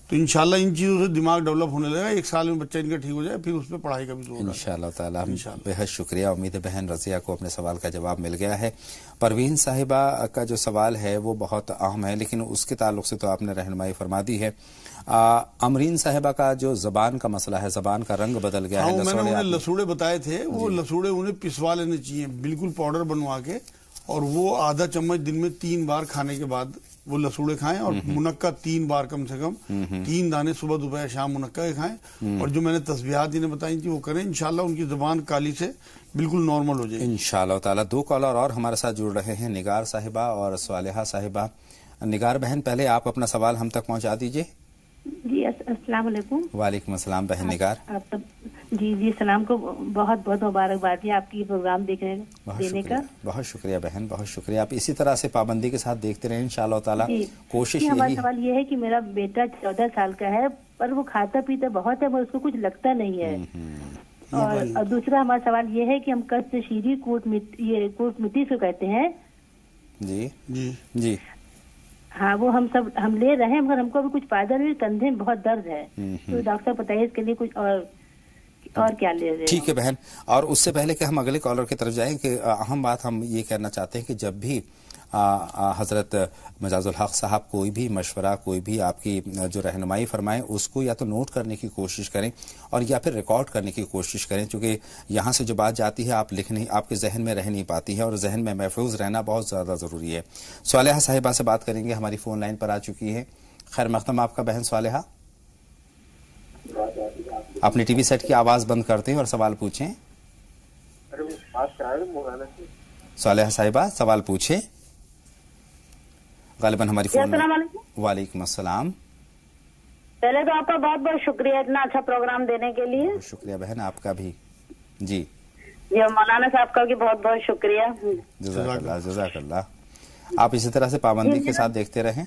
تو انشاءاللہ ان چیزوں سے دماغ ڈیولپ ہونے لگا. 1 سال میں بچہ ان کا ٹھیک ہو جائے، پھر اس پہ پڑھائی کا بھی زور انشاءاللہ تعالیٰ. بہت شکریہ. امید ہے بہن رضیہ کو اپنے سوال کا جواب مل گیا ہے. پروین صاحبہ کا جو سوال ہے وہ بہت اہم ہے، لیکن اس کے تعلق سے تو آپ نے رہنمائی فرما دی ہے. امرین صاحبہ کا جو زبان کا مسئلہ ہے، زبان کا رنگ بدل گیا ہے. میں نے انہیں لسوڑے بتائے تھے، وہ لسوڑے انہیں پسوا لینے چاہیے بالکل پاؤڈر بنوا کے، اور وہ آدھا چمچ دن میں 3 بار کھانے کے بعد وہ لسوڑے کھائیں. اور منقع 3 بار کم سے کم 3 دانے صبح دوپہر شام منقع کھائیں. اور جو میں نے تسبیحات انہیں بتائی تھی وہ کریں. انشاءاللہ ان کی زبان کالی سے بالکل نارمل ہو جائے انشاءاللہ تعالیٰ. 2 کالر اور ہمارے ساتھ جڑ رہے ہیں، نگار صاحبہ اور صالحہ صاحبہ. نگار بہن پہلے آپ اپنا سوال ہم تک پہنچا دیجئے. جی السلام علیکم. وعلیکم السلام بہن نگار. جی سلام کو بہت بہت مبارکباد ہے آپ کی پروگرام دینے کا. بہت شکریہ بہن، بہت شکریہ. آپ اسی طرح سے پابندی کے ساتھ دیکھتے رہیں انشاءاللہ تعالیٰ. کوشش یہی. ہمارا سوال یہ ہے کہ میرا بیٹا 14 سال کا ہے، پر وہ کھاتا پیتا بہت ہے، اس کو کچھ لگتا نہیں ہے. اور دوسرا ہمارا سوال یہ ہے کہ ہم کشت شیری کوٹ مٹی سے کہتے ہیں. جی جی جی. ہاں وہ ہم لے رہے ہیں، مگر ہم کو بھی کچھ فائدہ نہیں، کندھے میں بہت درد ہے. تو ڈاکٹر صاحب بتائیے اس کے لیے کچھ اور کیا لے رہے ہیں؟ ٹھیک ہے بہن. اور اس سے پہلے کہ ہم اگلے کالر کی طرف جائیں، کہ اہم بات ہم یہ کہنا چاہتے ہیں کہ جب بھی حضرت مجاز الحق صاحب کوئی بھی مشورہ، کوئی بھی آپ کی جو رہنمائی فرمائیں، اس کو یا تو نوٹ کرنے کی کوشش کریں اور یا پھر ریکارڈ کرنے کی کوشش کریں، چونکہ یہاں سے جو بات جاتی ہے آپ کے ذہن میں رہ نہیں پاتی ہے، اور ذہن میں محفوظ رہنا بہت زیادہ ضروری ہے. صالحہ صاحبہ سے بات کریں گے، ہماری فون لائن پر آ چکی ہے. خیر مقدم آپ کا بہن صالحہ. اپنے ٹی وی سیٹ کی آواز بند کرتے ہیں اور سوال پوچھیں. صالحہ صاحبہ سوال پوچھیں. غالباً ہماری فون. السلام علیکم. وعلیکم السلام. پہلے تو آپ کا بہت بہت شکریہ اتنا اچھا پروگرام دینے کے لیے. شکریہ بہن آپ کا بھی. جی مولانا صاحب کا بھی بہت بہت شکریہ. جزاک اللہ جزاک اللہ. آپ اسی طرح سے پابندی کے ساتھ دیکھتے رہیں.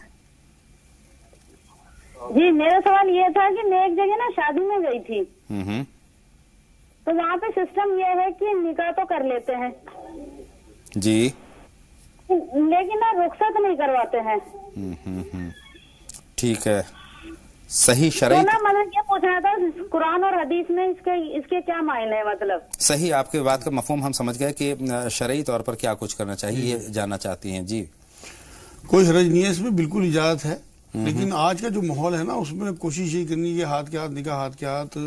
جی میرا سوال یہ تھا کہ میں ایک جگہ نا شادی میں گئی تھی، تو وہاں پہ سسٹم یہ ہے کہ نکاح تو کر لیتے ہیں جی، لیکن نا رخصت نہیں کرواتے ہیں. ٹھیک ہے. صحیح شرعی مطلب یہ پوچھنا تھا قرآن اور حدیث میں اس کے کیا معنی ہے؟ مطلب صحیح آپ کے بات کا مفہوم ہم سمجھ گئے کہ شرعی طور پر کیا کچھ کرنا چاہیے، یہ جاننا چاہتی ہیں. جی کوئی حرج نہیں ہے، اس میں بالکل اجازت ہے. لیکن آج کا جو ماحول ہے نا، اس میں کوشش یہی کرنی ہے کہ ہاتھ کے ہاتھ نکاح، ہاتھ کے ہاتھ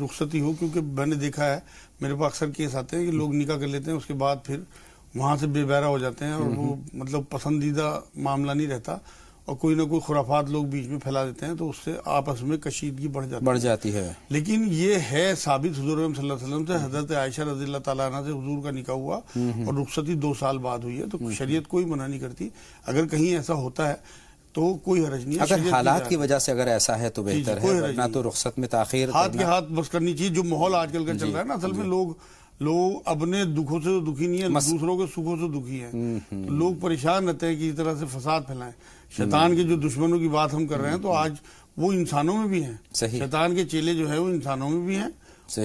رخصتی ہو. کیونکہ میں نے دیکھا ہے، میرے پاس اکثر کیس آتے ہیں کہ لوگ نکاح کر لیتے ہیں، اس کے بعد پھر وہاں سے بے بہرا ہو جاتے ہیں، اور وہ مطلب پسندیدہ معاملہ نہیں رہتا، اور کوئی نہ کوئی خرافات لوگ بیچ میں پھیلا دیتے ہیں، تو اس سے آپس میں کشیدگی بڑھ جاتی ہے. لیکن یہ ہے ثابت حضور صلی اللہ علیہ وسلم سے، حضرت عائشہ رضی اللہ تعالیٰ عنہ سے حضور کا نکاح ہوا اور رخصتی 2 سال بعد ہوئی ہے. تو شریعت کوئی منع نہیں کرتی. اگر کہیں ایسا ہوتا ہے تو کوئی حرج نہیں ہے. اگر حالات کی وجہ سے اگر ایسا ہے تو بہتر ہے، ورنہ تو رخصت میں تاخیر ہاتھ کے ہاتھ بس کرنی چاہیے. جو ماحول آج کل کا چل رہا ہے نا، اصل میں لوگ اپنے دکھوں سے دکھی نہیں ہے، دوسروں کے سکھوں سے دکھی ہیں. لوگ پریشان رہتے ہیں کہ اس طرح سے فساد پھیلائیں. شیطان کے جو دشمنوں کی بات ہم کر رہے ہیں، تو آج وہ انسانوں میں بھی ہیں. شیطان کے چیلے جو ہے وہ انسانوں میں بھی ہیں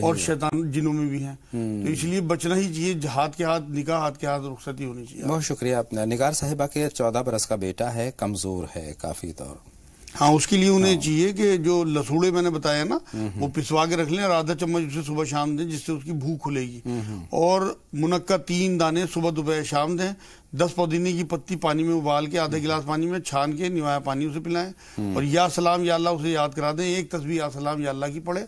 اور شیطان جنوں میں بھی ہیں. تو اس لیے بچنا ہی چاہیے. ہاتھ کے ہاتھ نکاح، ہاتھ کے ہاتھ رخصتی ہونی چاہیے. بہت شکریہ. نگار صاحبہ کے 14 برس کا بیٹا ہے، کمزور ہے کافی طور. ہاں اس کے لیے انہیں چاہیے کہ جو لسوڑے میں نے بتایا نا وہ پسوا کے رکھ لیں اور آدھا چمچ اسے صبح شام دیں، جس سے اس کی بھوک کھلے گی. اور منقع 3 دانے صبح دوپہر شام دیں. 10 پودینے کی پتی پانی میں ابال کے آدھا گلاس پانی میں چھان کے نوایا پانی اسے پلائیں. اور یا سلام یا اللہ اسے یاد کرا دیں. ایک تسبیح یا سلام یا اللہ کی پڑھے.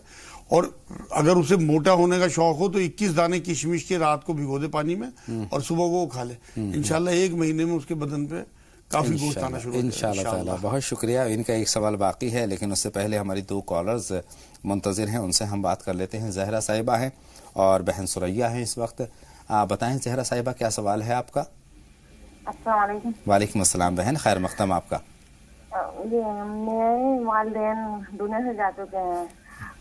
اور اگر اسے موٹا ہونے کا شوق ہو تو 21 دانے کشمش کے رات کو بھگو دے پانی میں اور صبح وہ کھا لے. انشاءاللہ 1 مہینے میں اس کے بدن پہ کافی گوشت آنا شروع ہو جائے انشاءاللہ تعالی. بہت شکریہ. ان کا ایک سوال باقی ہے لیکن اس سے پہلے ہماری 2 کالرز منتظر ہیں، ان سے ہم بات کر لیتے ہیں. زہرا صاحبہ ہیں اور بہن ثریہ ہیں اس وقت. بتائیں زہرا صاحبہ کیا سوال ہے آپ کا؟ السلام علیکم. وعلیکم السلام بہن، خیر مقدم آپ کا. جی میرے والدین دنیا سے جا چکے ہیں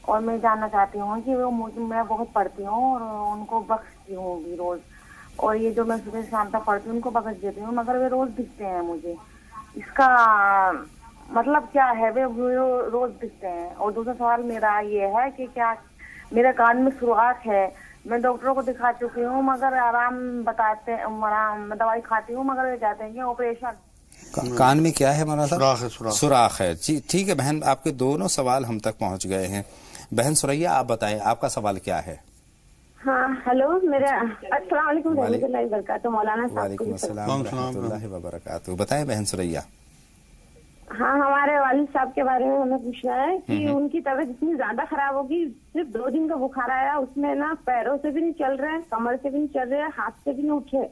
اور میں جاننا چاہتی ہوں کہ میں بہت پڑھتی ہوں اور ان کو بخشتی ہوں بھی روز، اور یہ جو میں صبح شام تک پڑھتی ہوں ان کو بخش دیتی ہوں، مگر وہ روز دکھتے ہیں مجھے. اس کا مطلب کیا ہے؟ وہ روز دکھتے ہیں. اور دوسرا سوال میرا یہ ہے کہ کیا میرے کان میں سوراخ ہے؟ میں ڈاکٹروں کو دکھا چکی ہوں مگر آرام بتاتے ہیں، دوائی کھاتی ہوں مگر وہ کہتے ہیں کہ آپریشن. کان میں کیا ہے مولانا صاحب؟ سوراخ ہے. جی ٹھیک ہے بہن، آپ کے دونوں سوال ہم تک پہنچ گئے ہیں. بہن ثریہ آپ بتائیں آپ کا سوال کیا ہے؟ ہاں ہلو، میرا السلام علیکم ورحمۃ اللہ وبرکاتہ. مولانا صاحب وعلیکم السلام ورحمۃ اللہ وبرکاتہ. بتائیں بہن ثریہ. ہاں ہمارے والد صاحب کے بارے میں ہمیں پوچھنا ہے کہ ان کی طبیعت اتنی زیادہ خراب ہوگی، صرف 2 دن کا بخار آیا، اس میں نا پیروں سے بھی نہیں چل رہے، کمر سے بھی نہیں چل رہے، ہاتھ سے بھی نہیں اٹھے،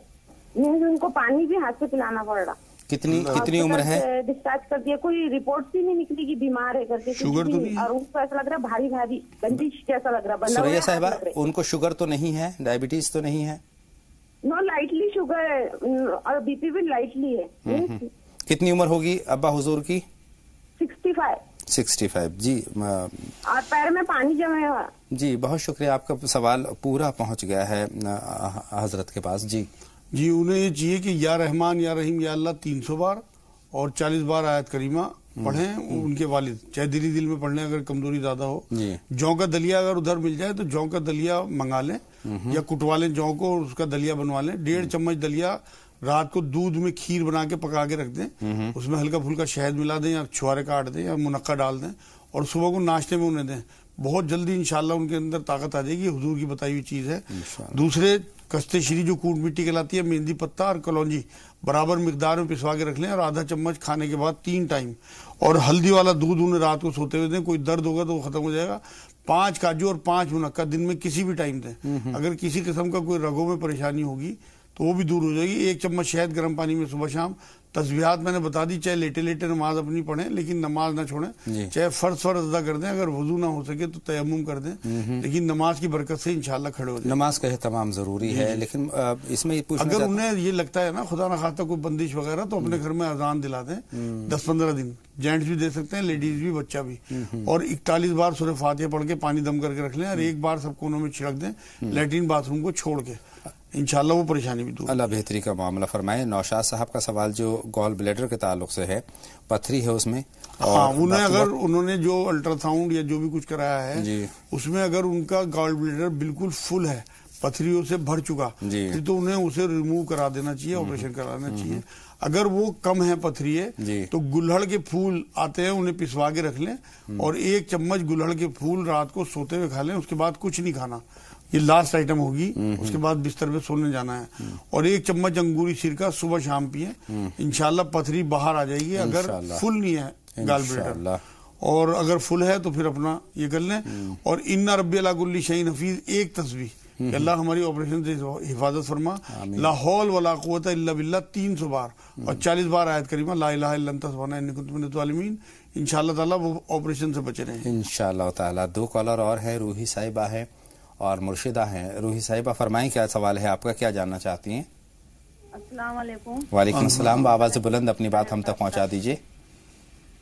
ان کو پانی بھی ہاتھ سے پلانا پڑ رہا. کتنی عمر ہے؟ ڈسچارج کر دیا، کوئی رپورٹ بھی نہیں نکلی کہ بیمار ہے کر کے. شوگر تو نہیں؟ اور ان کو ایسا لگ رہا ہے بھاری بھاری بندش جیسا لگ رہا ہے. ثریہ صاحبہ ان کو شوگر تو نہیں ہے، ڈائبٹیز تو نہیں ہے؟ نو، لائٹلی شوگر ہے اور بی پی بھی لائٹلی ہے. کتنی عمر ہوگی ابا حضور کی؟ 65. جی. اور پیر میں پانی جمے ہوا. جی بہت شکریہ، آپ کا سوال پورا پہنچ گیا ہے حضرت کے پاس. جی انہیں یہ چاہیے کہ یا رحمان یا رحیم یا اللہ 300 بار اور 40 بار آیت کریمہ پڑھیں. ان کے والد چاہے دل میں پڑھ لیں اگر کمزوری زیادہ ہو. جوں کا دلیا اگر ادھر مل جائے تو جوں کا دلیا منگا لیں یا کٹوا لیں جوں کو اور اس کا دلیا بنوا لیں. 1.5 چمچ دلیا رات کو دودھ میں کھیر بنا کے پکا کے رکھ دیں، اس میں ہلکا پھلکا شہد ملا دیں یا چھوارے کاٹ دیں یا منقع ڈال دیں اور صبح کو ناشتے میں انہیں دیں. بہت جلدی انشاءاللہ ان کے اندر طاقت آ جائے گی. حضور کی بتائی ہوئی چیز ہے. دوسرے کستے شری جو کوٹ مٹی کہلاتی ہے، مہندی پتا اور کلونجی برابر مقدار میں پسوا کے رکھ لیں اور آدھا چمچ کھانے کے بعد 3 ٹائم. اور ہلدی والا دودھ انہیں رات کو سوتے ہوئے دیں. کوئی درد ہوگا تو وہ ختم ہو جائے گا. 5 کاجو اور 5 منقع دن میں کسی بھی ٹائم دیں. اگر کسی قسم کا کوئی رگوں میں پریشانی ہوگی تو وہ بھی دور ہو جائے گی. 1 چمچ شہد گرم پانی میں صبح شام. تسبیحات میں نے بتا دی، چاہے لیٹے لیٹے نماز اپنی پڑھیں لیکن نماز نہ چھوڑیں. چاہے فرض ادا کر دیں، اگر وضو نہ ہو سکے تو تیمم کر دیں، لیکن نماز کی برکت سے انشاءاللہ کھڑے ہو جائیں. نماز کا اہتمام ضروری ہے. لیکن اس میں اگر انہیں یہ لگتا ہے نا خدا نہ خواستہ کوئی بندش وغیرہ تو اپنے گھر میں اذان دلا دیں 10-15 دن. جینٹس بھی دے سکتے ہیں، لیڈیز بھی، بچہ بھی. اور 41 بار سورہ فاتحہ پڑھ کے پانی دم کر کے رکھ لیں اور 1 بار سب کونوں میں چھڑک دیں لیٹرین باتھ روم کو چھوڑ کے. انشاءاللہ وہ پریشانی بھی دور. اللہ بہتری کا معاملہ فرمائے. نوشاد صاحب کا سوال جو گال بلیڈر کے تعلق سے ہے، پتھری ہے اس میں. ہاں انہوں نے جو الٹرا ساؤنڈ یا جو بھی کچھ کرایا ہے اس میں اگر ان کا گال بلیڈر بالکل فل ہے، پتھریوں سے بھر چکا، تو انہیں اسے ریموو کرا دینا چاہیے، آپریشن کرانا چاہیے. اگر وہ کم ہے پتھری ہے تو گلہڑ کے پھول آتے ہیں، انہیں پسوا کے رکھ لیں اور 1 چمچ گلہڑ کے پھول رات کو سوتے ہوئے کھا لیں. اس کے بعد کچھ نہیں کھانا. یہ لاسٹ آئٹم ہوگی. اس کے بعد بستر پہ سونے جانا ہے. اور 1 چمچ انگوری سرکہ صبح شام پیئیں. انشاءاللہ پتھری باہر آ جائے گی اگر فل نہیں ہے گال بلیڈر. اور اگر فل ہے تو پھر اپنا یہ کر لیں. اور ان رب علی کل شیء حفیظ 1 تسبیح کہ اللہ ہماری آپریشن سے حفاظت فرما. لا حول ولا قوت الا باللہ 300 بار اور 40 بار آیت کریمہ لا الہ الا انت سبحانک انی کنت من الظالمین. انشاءاللہ تعالیٰ وہ آپریشن سے بچے رہیں انشاءاللہ تعالیٰ. 2 کالر اور ہیں، روحی صاحبہ ہے اور مرشدہ ہیں. روحی صاحبہ فرمائیں کیا سوال ہے آپ کا، کیا جاننا چاہتی ہیں؟ السلام علیکم. وعلیکم السلام. آواز بلند اپنی بات ہم تک پہنچا دیجیے.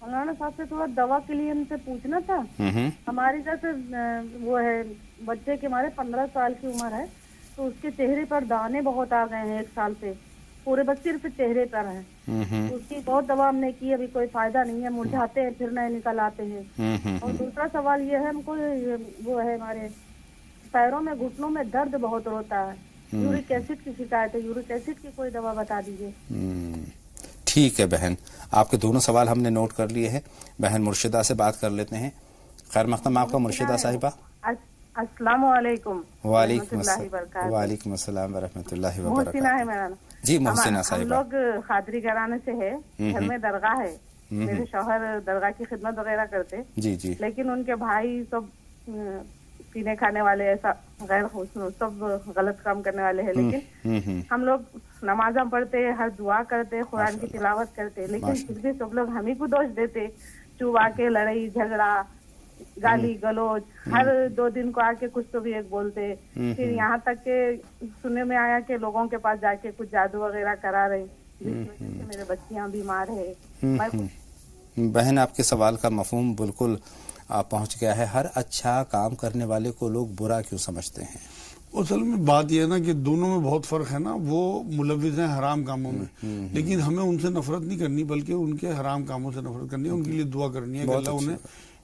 مولانا صاحب سے تھوڑا دوا کے لیے ہم سے پوچھنا تھا. ہماری جیسے وہ ہے بچے کے، ہمارے 15 سال کی عمر ہے، تو اس کے چہرے پر دانے بہت آ گئے ہیں 1 سال سے، پورے بس صرف چہرے پر ہیں. اس کی بہت دوا ہم نے کی، ابھی کوئی فائدہ نہیں ہے، مرجھاتے ہیں پھر نئے نکل آتے ہیں. اور دوسرا سوال یہ ہے، ہم کو وہ ہے ہمارے پیروں میں گھٹنوں میں درد بہت ہوتا ہے، یورک ایسڈ کی شکایت ہے، یورک ایسڈ کی کوئی دوا بتا دیجیے. ٹھیک ہے بہن، آپ کے دونوں سوال ہم نے نوٹ کر لیے ہیں. بہن مرشدہ سے بات کر لیتے ہیں. خیر مقدم آپ کا مرشدہ صاحبہ. السلام علیکم. وعلیکم السلام ورحمۃ اللہ وبرکاتہ. محسنہ ہے میرا نام. جی محسنہ صاحبہ. ہم لوگ قادری گھرانے سے ہے. گھر میں درگاہ ہے. میرے شوہر درگاہ کی خدمت وغیرہ کرتے. جی جی. لیکن ان کے بھائی سب پینے کھانے والے، ایسا غیر سب غلط کام کرنے والے ہیں. لیکن ہم لوگ نمازاں پڑھتے، ہر دعا کرتے، قرآن کی تلاوت کرتے، لیکن پھر بھی سب لوگ ہمیں کو دوش دیتے. چوب آ کے لڑائی جھگڑا، گالی گلوچ، ہر 2 دن کو آ کے کچھ تو بھی ایک بولتے. پھر یہاں تک کہ سننے میں آیا کہ لوگوں کے پاس جا کے کچھ جادو وغیرہ کرا رہے، جس وجہ سے میرے بچیاں بیمار ہے. بہن آپ کے سوال کا مفہوم بالکل پہنچ گیا ہے. ہر اچھا کام کرنے والے کو لوگ برا کیوں سمجھتے ہیں؟ اصل میں بات یہ ہے نا کہ دونوں میں بہت فرق ہے نا. وہ ملوث ہیں حرام کاموں میں، لیکن ہمیں ان سے نفرت نہیں کرنی، بلکہ ان کے حرام کاموں سے نفرت کرنی ہے. ان کے لیے دعا کرنی ہے کہ اللہ انہیں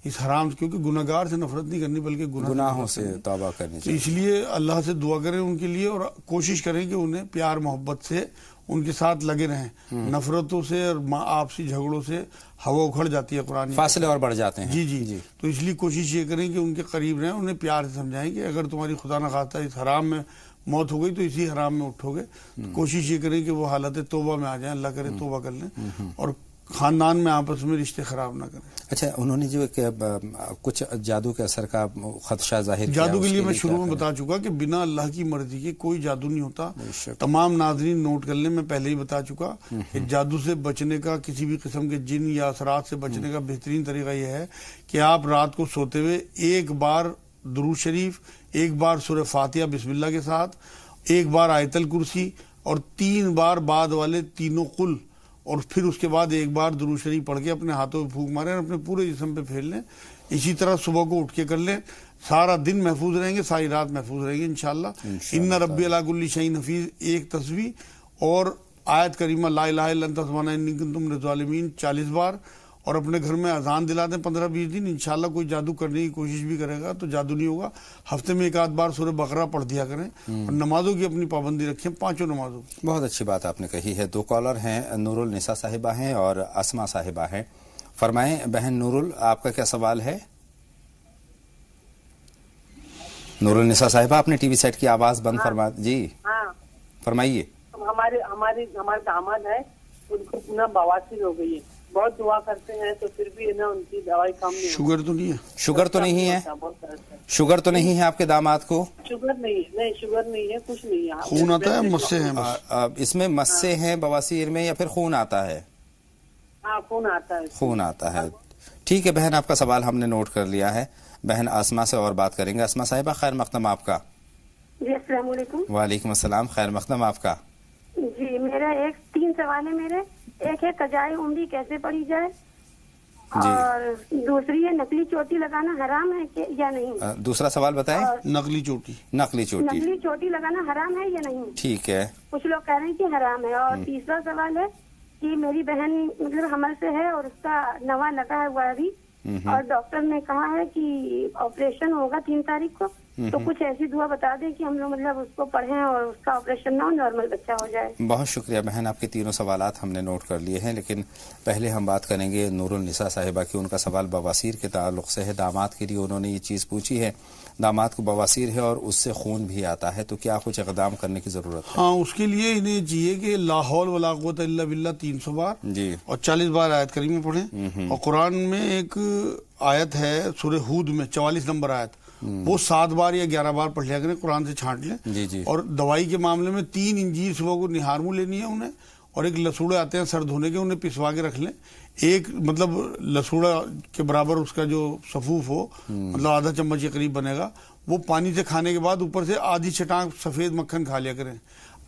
اس حرام، کیونکہ گناہگار سے نفرت نہیں کرنی بلکہ گناہوں سے توبہ کرنی. تو اس لیے اللہ سے دعا کریں ان کے لیے، اور کوشش کریں کہ انہیں پیار محبت سے ان کے ساتھ لگے رہیں. نفرتوں سے اور آپسی جھگڑوں سے ہوا اکھڑ جاتی ہے، قرآن فاصلے اور بڑھ جاتے ہیں. جی. تو اس لیے کوشش یہ کریں کہ ان کے قریب رہیں، انہیں پیار سے سمجھائیں کہ اگر تمہاری خدا نہ خواستہ اس حرام میں موت ہو گئی تو اسی حرام میں اٹھو گے. کوشش یہ کریں کہ وہ حالت توبہ میں آ جائیں، اللہ کرے توبہ کر لیں، اور خاندان میں آپس میں رشتے خراب نہ کریں. اچھا، انہوں نے جو کچھ جادو کے اثر کا خدشہ ظاہر کیا، جادو کے لیے میں شروع میں بتا چکا کہ بنا اللہ کی مرضی کے کوئی جادو نہیں ہوتا. تمام ناظرین نوٹ کر لیں، میں پہلے ہی بتا چکا کہ جادو سے بچنے کا، کسی بھی قسم کے جن یا اثرات سے بچنے کا بہترین طریقہ یہ ہے کہ آپ رات کو سوتے ہوئے 1 بار درود شریف، 1 بار سورہ فاتحہ بسم اللہ کے ساتھ، 1 بار آیت الکرسی، اور 3 بار بعد والے تینوں قل، اور پھر اس کے بعد 1 بار درود شریف پڑھ کے اپنے ہاتھوں پہ پھونک ماریں اور اپنے پورے جسم پہ پھیر لیں. اسی طرح صبح کو اٹھ کے کر لیں. سارا دن محفوظ رہیں گے، ساری رات محفوظ رہیں گے انشاءاللہ. ان ربی علی کل شیء حفیظ 1 تسبیح، اور آیت کریمہ لا الہ الا انت سبحانک انی کنت من الظالمین 40 بار، اور اپنے گھر میں اذان دلا دیں 15-20 دن. انشاءاللہ کوئی جادو کرنے کی کوشش بھی کرے گا تو جادو نہیں ہوگا. ہفتے میں 1 آدھ بار سورہ بقرہ پڑھ دیا کریں، اور نمازوں کی اپنی پابندی رکھیں، 5 نمازوں. بہت اچھی بات آپ نے کہی ہے. 2 کالر ہیں، نور النساء صاحبہ ہیں اور اسما صاحبہ ہیں. فرمائیں بہن نور آپ کا کیا سوال ہے؟ نور النساء صاحبہ اپنے ٹی وی سیٹ کی آواز بند فرما. جی فرمائیے. ہمارے داماد ہے، ان کو پورا بواسیر ہو گئی ہے. بہت دعا کرتے ہیں تو پھر بھی نا ان کی دوائی کم نہیں. شوگر تو نہیں ہے؟ شوگر تو نہیں ہے؟ شوگر تو نہیں ہے آپ کے داماد کو؟ شوگر نہیں، شوگر نہیں ہے، کچھ نہیں ہے. خون آتا ہے، مسے ہیں؟ اس میں مسے ہیں بواسیر میں، یا پھر خون آتا ہے؟ ہاں خون آتا ہے. خون آتا ہے. ٹھیک ہے بہن، آپ کا سوال ہم نے نوٹ کر لیا ہے. بہن اسما سے اور بات کریں گے. اسما صاحبہ خیر مقدم آپ کا. جی السلام علیکم. وعلیکم السلام، خیر مقدم آپ کا. جی میرا 3 سوال ہے میرے. ایک ہے قضائے عمری کیسے پڑھی جائے، اور دوسری ہے نقلی چوٹی لگانا حرام ہے یا نہیں. دوسرا سوال بتائیں. نقلی چوٹی لگانا حرام ہے یا نہیں. ٹھیک ہے. کچھ لوگ کہہ رہے ہیں کہ حرام ہے. اور تیسرا سوال ہے کہ میری بہن مطلب حمل سے ہے اور اس کا نواں لگا ہوا ہے ابھی، اور ڈاکٹر نے کہا ہے کہ آپریشن ہوگا 3 تاریخ کو. تو کچھ ایسی دعا بتا دیں کہ ہم لوگ مطلب اس کو پڑھیں اور اس کا آپریشن نہ ہو، نارمل بچہ ہو جائے. بہت شکریہ بہن، آپ کے تینوں سوالات ہم نے نوٹ کر لیے ہیں. لیکن پہلے ہم بات کریں گے نور النساء صاحبہ کی. ان کا سوال بواسیر کے تعلق سے ہے. داماد کے لیے انہوں نے یہ چیز پوچھی ہے. داماد کو بواسیر ہے اور اس سے خون بھی آتا ہے، تو کیا کچھ اقدام کرنے کی ضرورت ہے؟ ہاں، اس کے لیے انہیں چاہیے کہ لا حول ولا قوت الا باللہ 300 بار جی، اور 40 بار آیت کریمہ پڑھیں. اور قرآن میں ایک آیت ہے سورہ ہود میں 44 نمبر آیت، وہ 7 بار یا 11 بار پڑھ لیا کریں، قرآن سے چھانٹ لیں. جی. اور دوائی کے معاملے میں 3 انجیر صبح کو نہارمو لینی ہے انہیں، اور ایک لسوڑے آتے ہیں سر دھونے کے، انہیں پسوا کے رکھ لیں. ایک مطلب لسوڑا کے برابر اس کا جو صفوف ہو، مطلب آدھا چمچ کے قریب بنے گا، وہ پانی سے کھانے کے بعد اوپر سے آدھی چٹانک سفید مکھن کھا لیا کریں.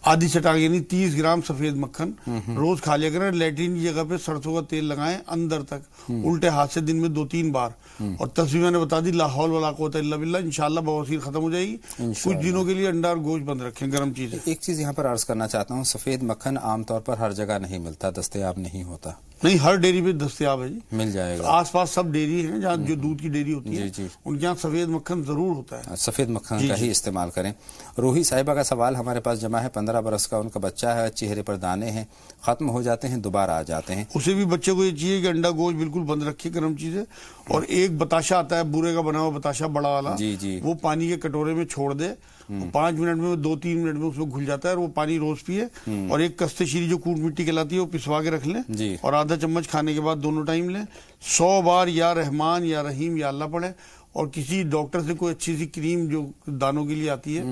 آدھی چٹانک یعنی 30 گرام سفید مکھن روز کھا لیا کریں. لیٹرین کی جگہ پہ سرسوں کا تیل لگائیں اندر تک، الٹے ہاتھ سے دن میں 2-3 بار. اور تصویر میں نے بتا دی لا حول ولا قوت الا باللہ. انشاءاللہ بواسیر ختم ہو جائے گی. کچھ دنوں کے لیے انڈا اور گوشت بند رکھیں، گرم چیزیں. ایک چیز یہاں پر عرض کرنا چاہتا ہوں، سفید مکھن عام طور پر ہر جگہ نہیں ملتا، دستیاب نہیں ہوتا. نہیں، ہر ڈیری پہ دستیاب ہے جی، مل جائے گا. آس پاس سب ڈیری ہیں جہاں جو دودھ کی ڈیری ہوتی ہے ان کے یہاں سفید مکھن ضرور ہوتا ہے. سفید مکھن کا ہی استعمال کریں. روحی صاحبہ کا سوال ہمارے پاس جمع ہے. 15 15 برس کا ان کا بچہ ہے, چہرے پر دانے ہیں, ختم ہو جاتے ہیں, دوبارہ آ جاتے ہیں. اسے بھی بچے کو یہ چاہیے کہ انڈا گوشت بالکل بند رکھے, گرم چیزیں, اور ایک بتاشا آتا ہے بورے کا بنا ہوا بتاشا بڑا والا, وہ پانی کے کٹورے میں چھوڑ دے, 5 منٹ میں 2-3 منٹ میں اس میں گھل جاتا ہے, اور وہ پانی روز پیے. اور ایک کستے شیری جو کوٹ مٹی کہلاتی ہے وہ پسوا کے رکھ لیں, اور آدھا چمچ کھانے کے بعد دونوں ٹائم لیں. 100 بار یا رحمان یا رحیم یا اللہ پڑھیں, اور کسی ڈاکٹر سے کوئی اچھی سی کریم جو دانوں کے لیے آتی ہے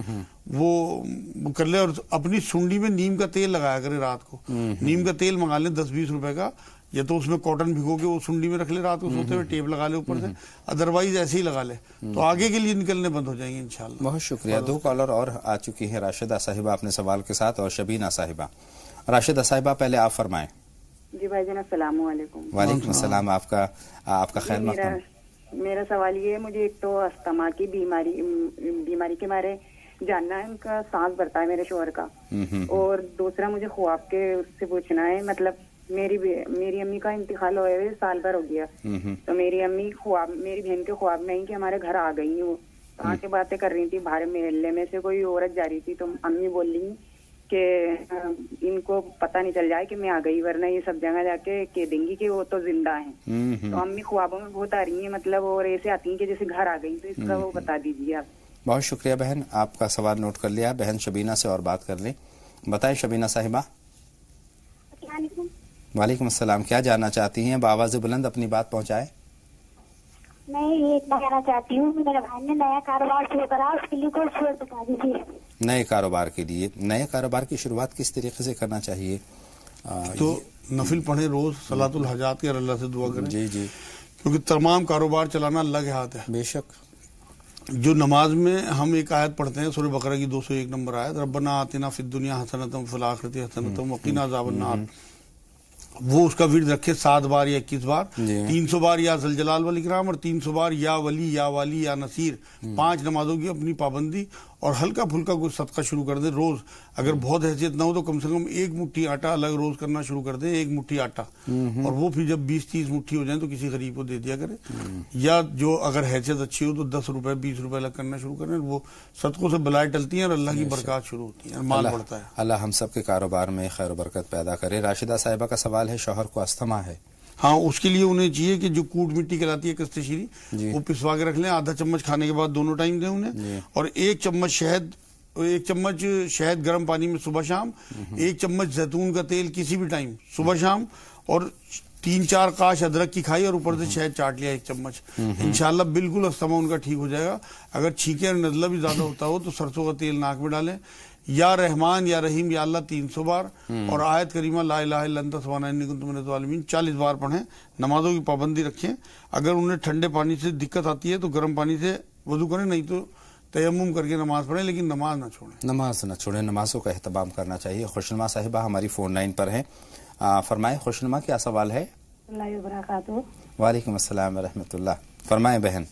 وہ کر لے, اور اپنی سنڈی میں نیم کا تیل لگایا کرے رات کو. نیم کا تیل منگا لیں 10-20 روپے کا, یا تو اس میں کاٹن بھگو کے وہ سنڈی میں رکھ لے, رات کو سوتے ہوئے ٹیپ لگا لے اوپر سے, ادروائز ایسے ہی لگا لے, تو آگے کے لیے نکلنے بند ہو جائیں گے انشاءاللہ. بہت شکریہ. 2 کالر اور آ چکی ہیں, راشدہ صاحبہ اپنے سوال کے ساتھ اور شبینہ صاحبہ. راشدہ صاحبہ پہلے آپ فرمائیں. جی بھائی جان السلام علیکم. وعلیکم السلام. آپ کا خیر مقدم. میرا سوال یہ ہے, مجھے ایک تو استما کی بیماری کے بارے جاننا ہے, ان کا سانس بھرتا ہے میرے شوہر کا, اور دوسرا مجھے خواب کے اس سے پوچھنا ہے. مطلب میری امی کا انتقال ہوئے ہوئے سال بھر ہو گیا, تو میری امی میری بہن کے خواب میں ہی کہ ہمارے گھر آ گئی, وہ کہاں سے باتیں کر رہی تھی, باہر محلے میں سے کوئی عورت جا رہی تھی, تو امی بول رہی کہ ان کو پتہ نہیں چل جائے کہ میں آ گئی, ورنہ یہ سب جگہ جا کے کہہ دیں گی کہ وہ تو زندہ ہیں. تو امی خوابوں میں بہت آ رہی ہیں, مطلب اور ایسے آتی ہیں کہ جیسے گھر آ گئی, تو اس کا وہ بتا دیجیے آپ. بہت شکریہ بہن, آپ کا سوال نوٹ کر لیا. بہن شبینہ سے اور بات کر لیں. بتائیں شبینہ صاحبہ. وعلیکم السلام. کیا جاننا چاہتی ہیں؟ بآواز بلند اپنی بات پہنچائے. میں یہ کہنا چاہتی ہوں, میرے بھائی نے نیا کاروبار شروع کرا, اس کے لیے کوئی صورت بتا دیجیے. نئے کاروبار کے لیے, نئے کاروبار کی شروعات کس طریقے سے کرنا چاہیے؟ تو نفل پڑھیں روز, صلاۃ الحاجات کے, اللہ سے دعا کریں. جی کیونکہ تمام کاروبار چلانا اللہ کے ہاتھ ہے. بے شک. جو نماز میں ہم ایک آیت پڑھتے ہیں سورہ بقرہ کی 201 نمبر آیت, ربنا آتنا فی الدنیا حسنۃ وفی الآخرۃ حسنۃ وقنا عذاب النار, وہ اس کا ورد رکھے 7 بار یا 21 بار, 300 بار یا ذوالجلال والاکرام, اور 300 بار یا ولی یا والی یا نصیر. 5 نمازوں کی اپنی پابندی, اور ہلکا پھلکا کوئی صدقہ شروع کر دیں روز. اگر بہت حیثیت نہ ہو تو کم سے کم 1 مٹھی آٹا الگ روز کرنا شروع کر دیں, 1 مٹھی آٹا, اور وہ پھر جب 20-30 مٹھی ہو جائیں تو کسی غریب کو دے دیا کرے. یا جو اگر حیثیت اچھی ہو تو 10 روپے 20 روپے الگ کرنا شروع کریں. وہ صدقوں سے بلائیں ٹلتی ہیں اور اللہ کی برکات شروع ہوتی ہیں, مال بڑھتا ہے. اللہ ہم سب کے کاروبار میں خیر و برکت پیدا کرے. راشدہ صاحبہ کا سوال ہے, شوہر کو استھما ہے. ہاں, اس کے لیے انہیں چاہیے کہ جو کوٹ مٹی کہلاتی ہے کستے شیری, وہ پسوا کے رکھ لیں. آدھا چمچ کھانے کے بعد دونوں ٹائم دیں انہیں, اور 1 چمچ شہد گرم پانی میں صبح شام, 1 چمچ زیتون کا تیل کسی بھی ٹائم صبح شام, اور 3-4 قاش ادرک کی کھائی, اور اوپر سے شہد چاٹ لیا 1 چمچ. انشاءاللہ بالکل استھما ان کا ٹھیک ہو جائے گا. اگر چھینکیں اور نزلہ بھی زیادہ ہوتا ہو تو سرسوں کا تیل ناک میں ڈالیں, یا رحمان یا رحیم یا اللہ 300 بار, اور آیت کریمہ لا الہ الا انت سبحانک انی کنت من الظالمین 40 بار پڑھیں. نمازوں کی پابندی رکھیں. اگر انہیں ٹھنڈے پانی سے دقت آتی ہے تو گرم پانی سے وضو کریں, نہیں تو تیمم کر کے نماز پڑھیں, لیکن نماز نہ چھوڑیں. نمازوں کا اہتمام کرنا چاہیے. خوشنما صاحبہ ہماری فون لائن پر ہیں, فرمائیں خوشنما, کیا سوال ہے؟ اللہ وبرکاتہ. وعلیکم السلام ورحمۃ اللہ. فرمائیں بہن.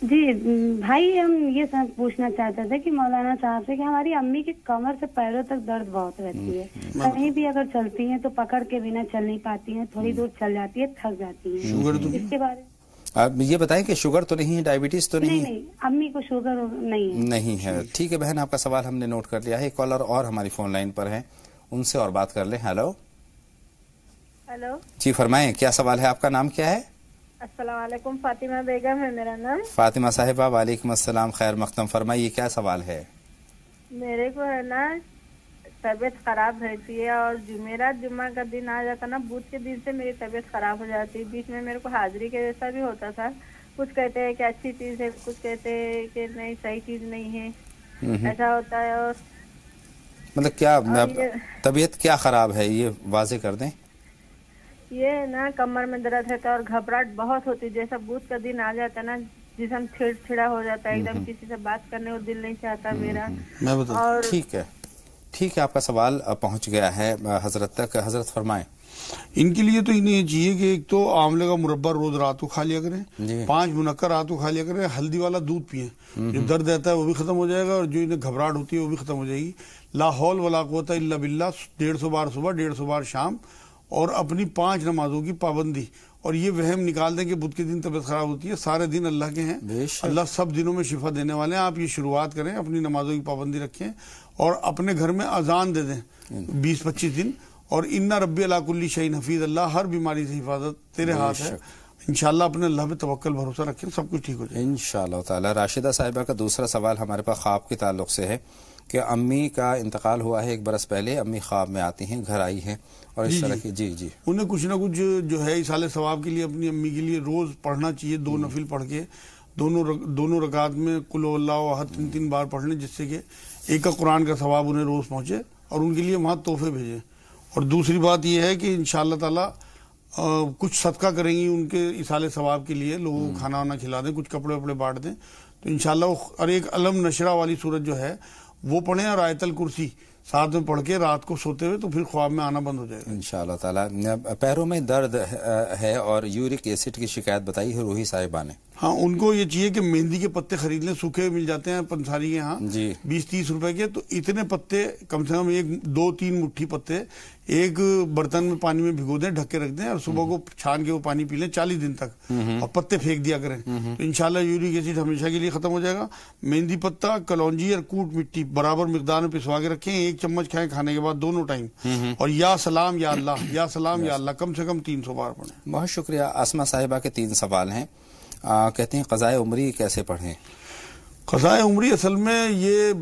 جی بھائی, ہم یہ سب پوچھنا چاہتے تھے کہ مولانا صاحب سے کہ ہماری امی کی کمر سے پیروں تک درد بہت رہتی ہے, کہیں بھی اگر چلتی ہیں تو پکڑ کے بنا چل نہیں پاتی ہیں, تھوڑی دور چل جاتی ہے, تھک جاتی ہیں. اس کے بارے میں آپ یہ بتائیں کہ شوگر تو نہیں ہے, ڈائبٹیز تو نہیں؟ نہیں, امی کو شوگر نہیں ہے. ٹھیک ہے بہن, آپ کا سوال ہم نے نوٹ کر لیا ہے. ایک کالر اور ہماری فون لائن پر ہیں, ان سے اور بات کر لیں. ہیلو جی فرمائیں, کیا سوال ہے؟ آپ کا نام کیا ہے؟ السلام علیکم, فاطمہ بیگم ہے میرا نام. فاطمہ صاحبہ وعلیکم السلام, خیر مقدم. فرمائیے کیا سوال ہے؟ میرے کو ہے نا طبیعت خراب رہتی ہے, اور جمعرات جمعہ کا دن آ جاتا نا, بدھ کے دن سے میری طبیعت خراب ہو جاتی ہے. بیچ میں میرے کو حاضری کے جیسا بھی ہوتا تھا, کچھ کہتے ہیں کہ اچھی چیز ہے, کچھ کہتے ہیں کہ نہیں صحیح چیز نہیں ہے, ایسا ہوتا ہے. اور مطلب کیا طبیعت کیا خراب ہے یہ واضح کر دیں. یہ نا کمر میں درد رہتا ہے اور گھبراہٹ بہت ہوتی ہے, جیسا بدھ کا دن آ جاتا ہے نا جسم چھڑا ہو جاتا ہے, ایک دم کسی سے بات کرنے کو دل نہیں چاہتا میرا. اور ٹھیک ہے, آپ کا سوال پہنچ گیا ہے حضرت تک. حضرت فرمائیں. ان کے لیے تو انہیں یہ چاہیے کہ ایک تو آملے کا مربع روز رات کو کھا لیا کریں, 5 منقر رات کو کھا لیا کریں, ہلدی والا دودھ پئیں, جو درد رہتا ہے وہ بھی ختم ہو جائے گا, اور جو انہیں گھبراہٹ ہوتی ہے وہ بھی ختم ہو جائے گی. لا حول ولا قوت الا باللہ 150 بار صبح 150 بار شام, اور اپنی 5 نمازوں کی پابندی, اور یہ وہم نکال دیں کہ بدھ کے دن طبیعت خراب ہوتی ہے. سارے دن اللہ کے ہیں, اللہ سب دنوں میں شفا دینے والے ہیں. آپ یہ شروعات کریں, اپنی نمازوں کی پابندی رکھیں اور اپنے گھر میں اذان دے دیں 20-25 دن. اور انا ربی علی کل شیء حفیظ, اللہ ہر بیماری سے حفاظت تیرے ہاتھ ہے. انشاءاللہ اپنے اللہ پہ توکل بھروسہ رکھیں, سب کچھ ٹھیک ہو جائے انشاءاللہ تعالی. راشدہ صاحبہ کا دوسرا سوال ہمارے پاس خواب کے تعلق سے ہے کہ امی کا انتقال ہوا ہے 1 برس پہلے, امی خواب میں آتی ہیں, گھر آئی ہیں اور اس طرح کی جی انہیں کچھ نہ کچھ جو ہے ایصال ثواب کے لیے اپنی امی کے لیے روز پڑھنا چاہیے. 2 نفل پڑھ کے دونوں رکعت میں قل هو اللہ احد 3 بار پڑھ لیں, جس سے کہ ایک قرآن کا ثواب انہیں روز پہنچے اور ان کے لیے وہاں تحفے بھیجیں. اور دوسری بات یہ ہے کہ انشاءاللہ تعالی کچھ صدقہ کریں گی ان کے ایصال ثواب کے لیے, لوگوں کو کھانا وانا کھلا دیں, کچھ کپڑے وپڑے بانٹ دیں تو انشاءاللہ. اور ایک علم نشرہ والی صورت جو ہے وہ پڑھیں اور آیت الکرسی ساتھ میں پڑھ کے رات کو سوتے ہوئے, تو پھر خواب میں آنا بند ہو جائے گا انشاءاللہ تعالی. پیروں میں درد ہے اور یورک ایسڈ کی شکایت بتائی ہے روحی صاحبہ نے. ہاں, ان کو یہ چاہیے کہ مہندی کے پتے خرید لیں, سوکھے مل جاتے ہیں پنساری کے یہاں 20-30 روپے کے. تو اتنے پتے کم سے کم 1-2-3 مٹھی پتے ایک برتن میں پانی میں بھگو دیں, ڈھک کے رکھ دیں اور صبح کو چھان کے وہ پانی پی لیں 40 دن تک, اور پتے پھینک دیا کریں تو انشاءاللہ یورک ایسڈ ہمیشہ کے لیے ختم ہو جائے گا. مہندی پتا, کلونجی اور کوٹ مٹی برابر مقدار میں پسوا کے رکھیں, 1 چمچ کھائیں کھانے کے بعد دونوں ٹائم, اور یا سلام یا اللہ, یا سلام یا اللہ کم سے کم 300 بار پڑھیں. بہت شکریہ. اسما صاحبہ کے 3 سوال ہیں. کہتے ہیں قضاء عمری کیسے پڑھیں؟ قضاء عمری اصل میں یہ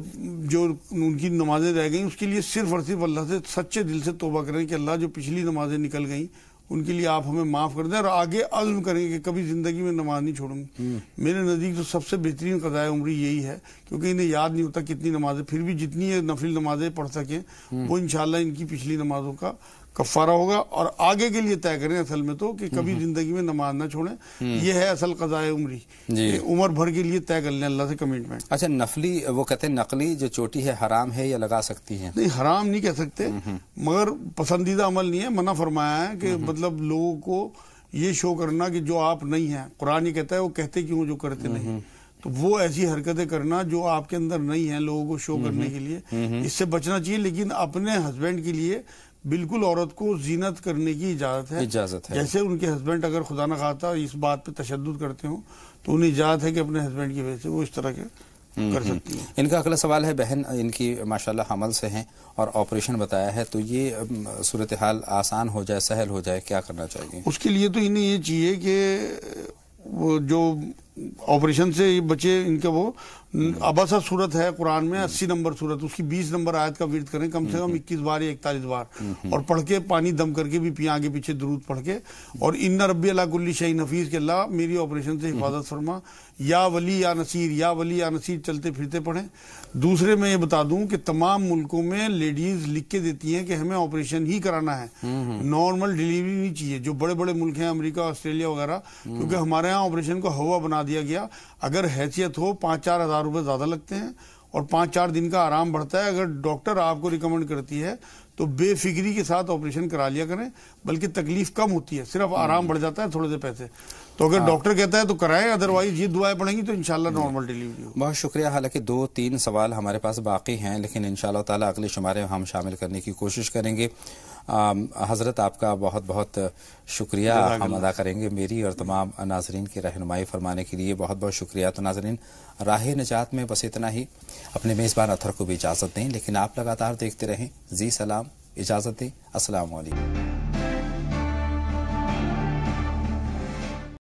جو ان کی نمازیں رہ گئیں اس کے لیے صرف اور صرف اللہ سے سچے دل سے توبہ کریں کہ اللہ جو پچھلی نمازیں نکل گئیں ان کے لیے آپ ہمیں معاف کر دیں, اور آگے عزم کریں کہ کبھی زندگی میں نماز نہیں چھوڑوں گی. میرے نزدیک تو سب سے بہترین قضاء عمری یہی ہے, کیونکہ انہیں یاد نہیں ہوتا کتنی نمازیں, پھر بھی جتنی نفل نمازیں پڑھ سکیں وہ انشاءاللہ ان کی پچھلی نمازوں کا کفارہ ہوگا. اور آگے کے لیے طے کریں اصل میں تو کہ کبھی زندگی میں نماز نہ چھوڑیں. یہ ہے اصل قضاء عمری, عمر بھر کے لیے طے کر لیں اللہ سے کمٹمنٹ. اچھا, نفلی وہ کہتے ہیں نقلی جو چوٹی ہے حرام ہے یا لگا سکتی ہیں؟ نہیں, حرام نہیں کہہ سکتے, مگر پسندیدہ عمل نہیں ہے. منع فرمایا ہے کہ مطلب لوگوں کو یہ شو کرنا کہ جو آپ نہیں ہیں. قرآن یہ کہتا ہے وہ کہتے کیوں جو کرتے نہیں, تو وہ ایسی حرکتیں کرنا جو آپ کے اندر نہیں ہیں لوگوں کو شو کرنے کے لیے, اس سے بچنا چاہیے. لیکن اپنے ہسبینڈ کے لیے بالکل عورت کو زینت کرنے کی اجازت ہے. جیسے ان کے ہسبینڈ اگر خدا نہ خواستہ اس بات پہ تشدد کرتے ہوں تو انہیں اجازت ہے کہ اپنے ہسبینڈ کی وجہ سے وہ اس طرح کے کر سکتی ہیں. ان کا اگلا سوال ہے, بہن ان کی ماشاءاللہ حمل سے ہیں اور آپریشن بتایا ہے, تو یہ صورتحال آسان ہو جائے, سہل ہو جائے, کیا کرنا چاہیے؟ اس کے لیے تو انہیں یہ چاہیے کہ وہ جو آپریشن سے بچے, ان کا وہ ابسا صورت ہے قرآن میں 80 نمبر صورت, اس کی 20 نمبر آیت کا ورد کریں کم سے کم 21 بار یا 41 بار, اور پڑھ کے پانی دم کر کے بھی پیا, آگے پیچھے درود پڑھ کے, اور ان ربی علی کل شیء حفیظ کہ اللہ میری آپریشن سے حفاظت فرما, یا ولی یا نصیر, یا ولی یا نصیر چلتے پھرتے پڑھیں. دوسرے میں یہ بتا دوں کہ تمام ملکوں میں لیڈیز لکھ کے دیتی ہیں کہ ہمیں آپریشن ہی کرانا ہے, نارمل ڈیلیوری نہیں چاہیے. جو بڑے بڑے ملک ہیں امریکہ, آسٹریلیا وغیرہ, کیونکہ ہمارے ہاں آپریشن کو ہوا بنا دیا گیا. اگر حیثیت ہو 5-4 ہزار روپے زیادہ لگتے ہیں اور 5-4 دن کا آرام بڑھتا ہے. اگر ڈاکٹر آپ کو ریکمنڈ کرتی ہے تو بے فکری کے ساتھ آپریشن کرا لیا کریں, بلکہ تکلیف کم ہوتی ہے, صرف آرام بڑھ جاتا ہے, تھوڑے سے پیسے. تو اگر ڈاکٹر کہتا ہے تو کرائیں, ادروائز یہ دعائیں پڑھیں گی تو انشاءاللہ نارمل ڈیلیوری ہو. بہت شکریہ. حالانکہ 2-3 سوال ہمارے پاس باقی ہیں, لیکن انشاءاللہ تعالی اگلے شمارے ہم شامل کرنے کی کوشش کریں گے. حضرت آپ کا بہت بہت شکریہ ہم ادا کریں گے, میری اور تمام ناظرین کی رہنمائی فرمانے کے لیے بہت بہت شکریہ. تو ناظرین, راہ نجات میں بس اتنا ہی. اپنے میزبان اطہر کو بھی اجازت دیں, لیکن آپ لگاتار دیکھتے رہیں زی سلام. اجازت دیں, السلام علیکم.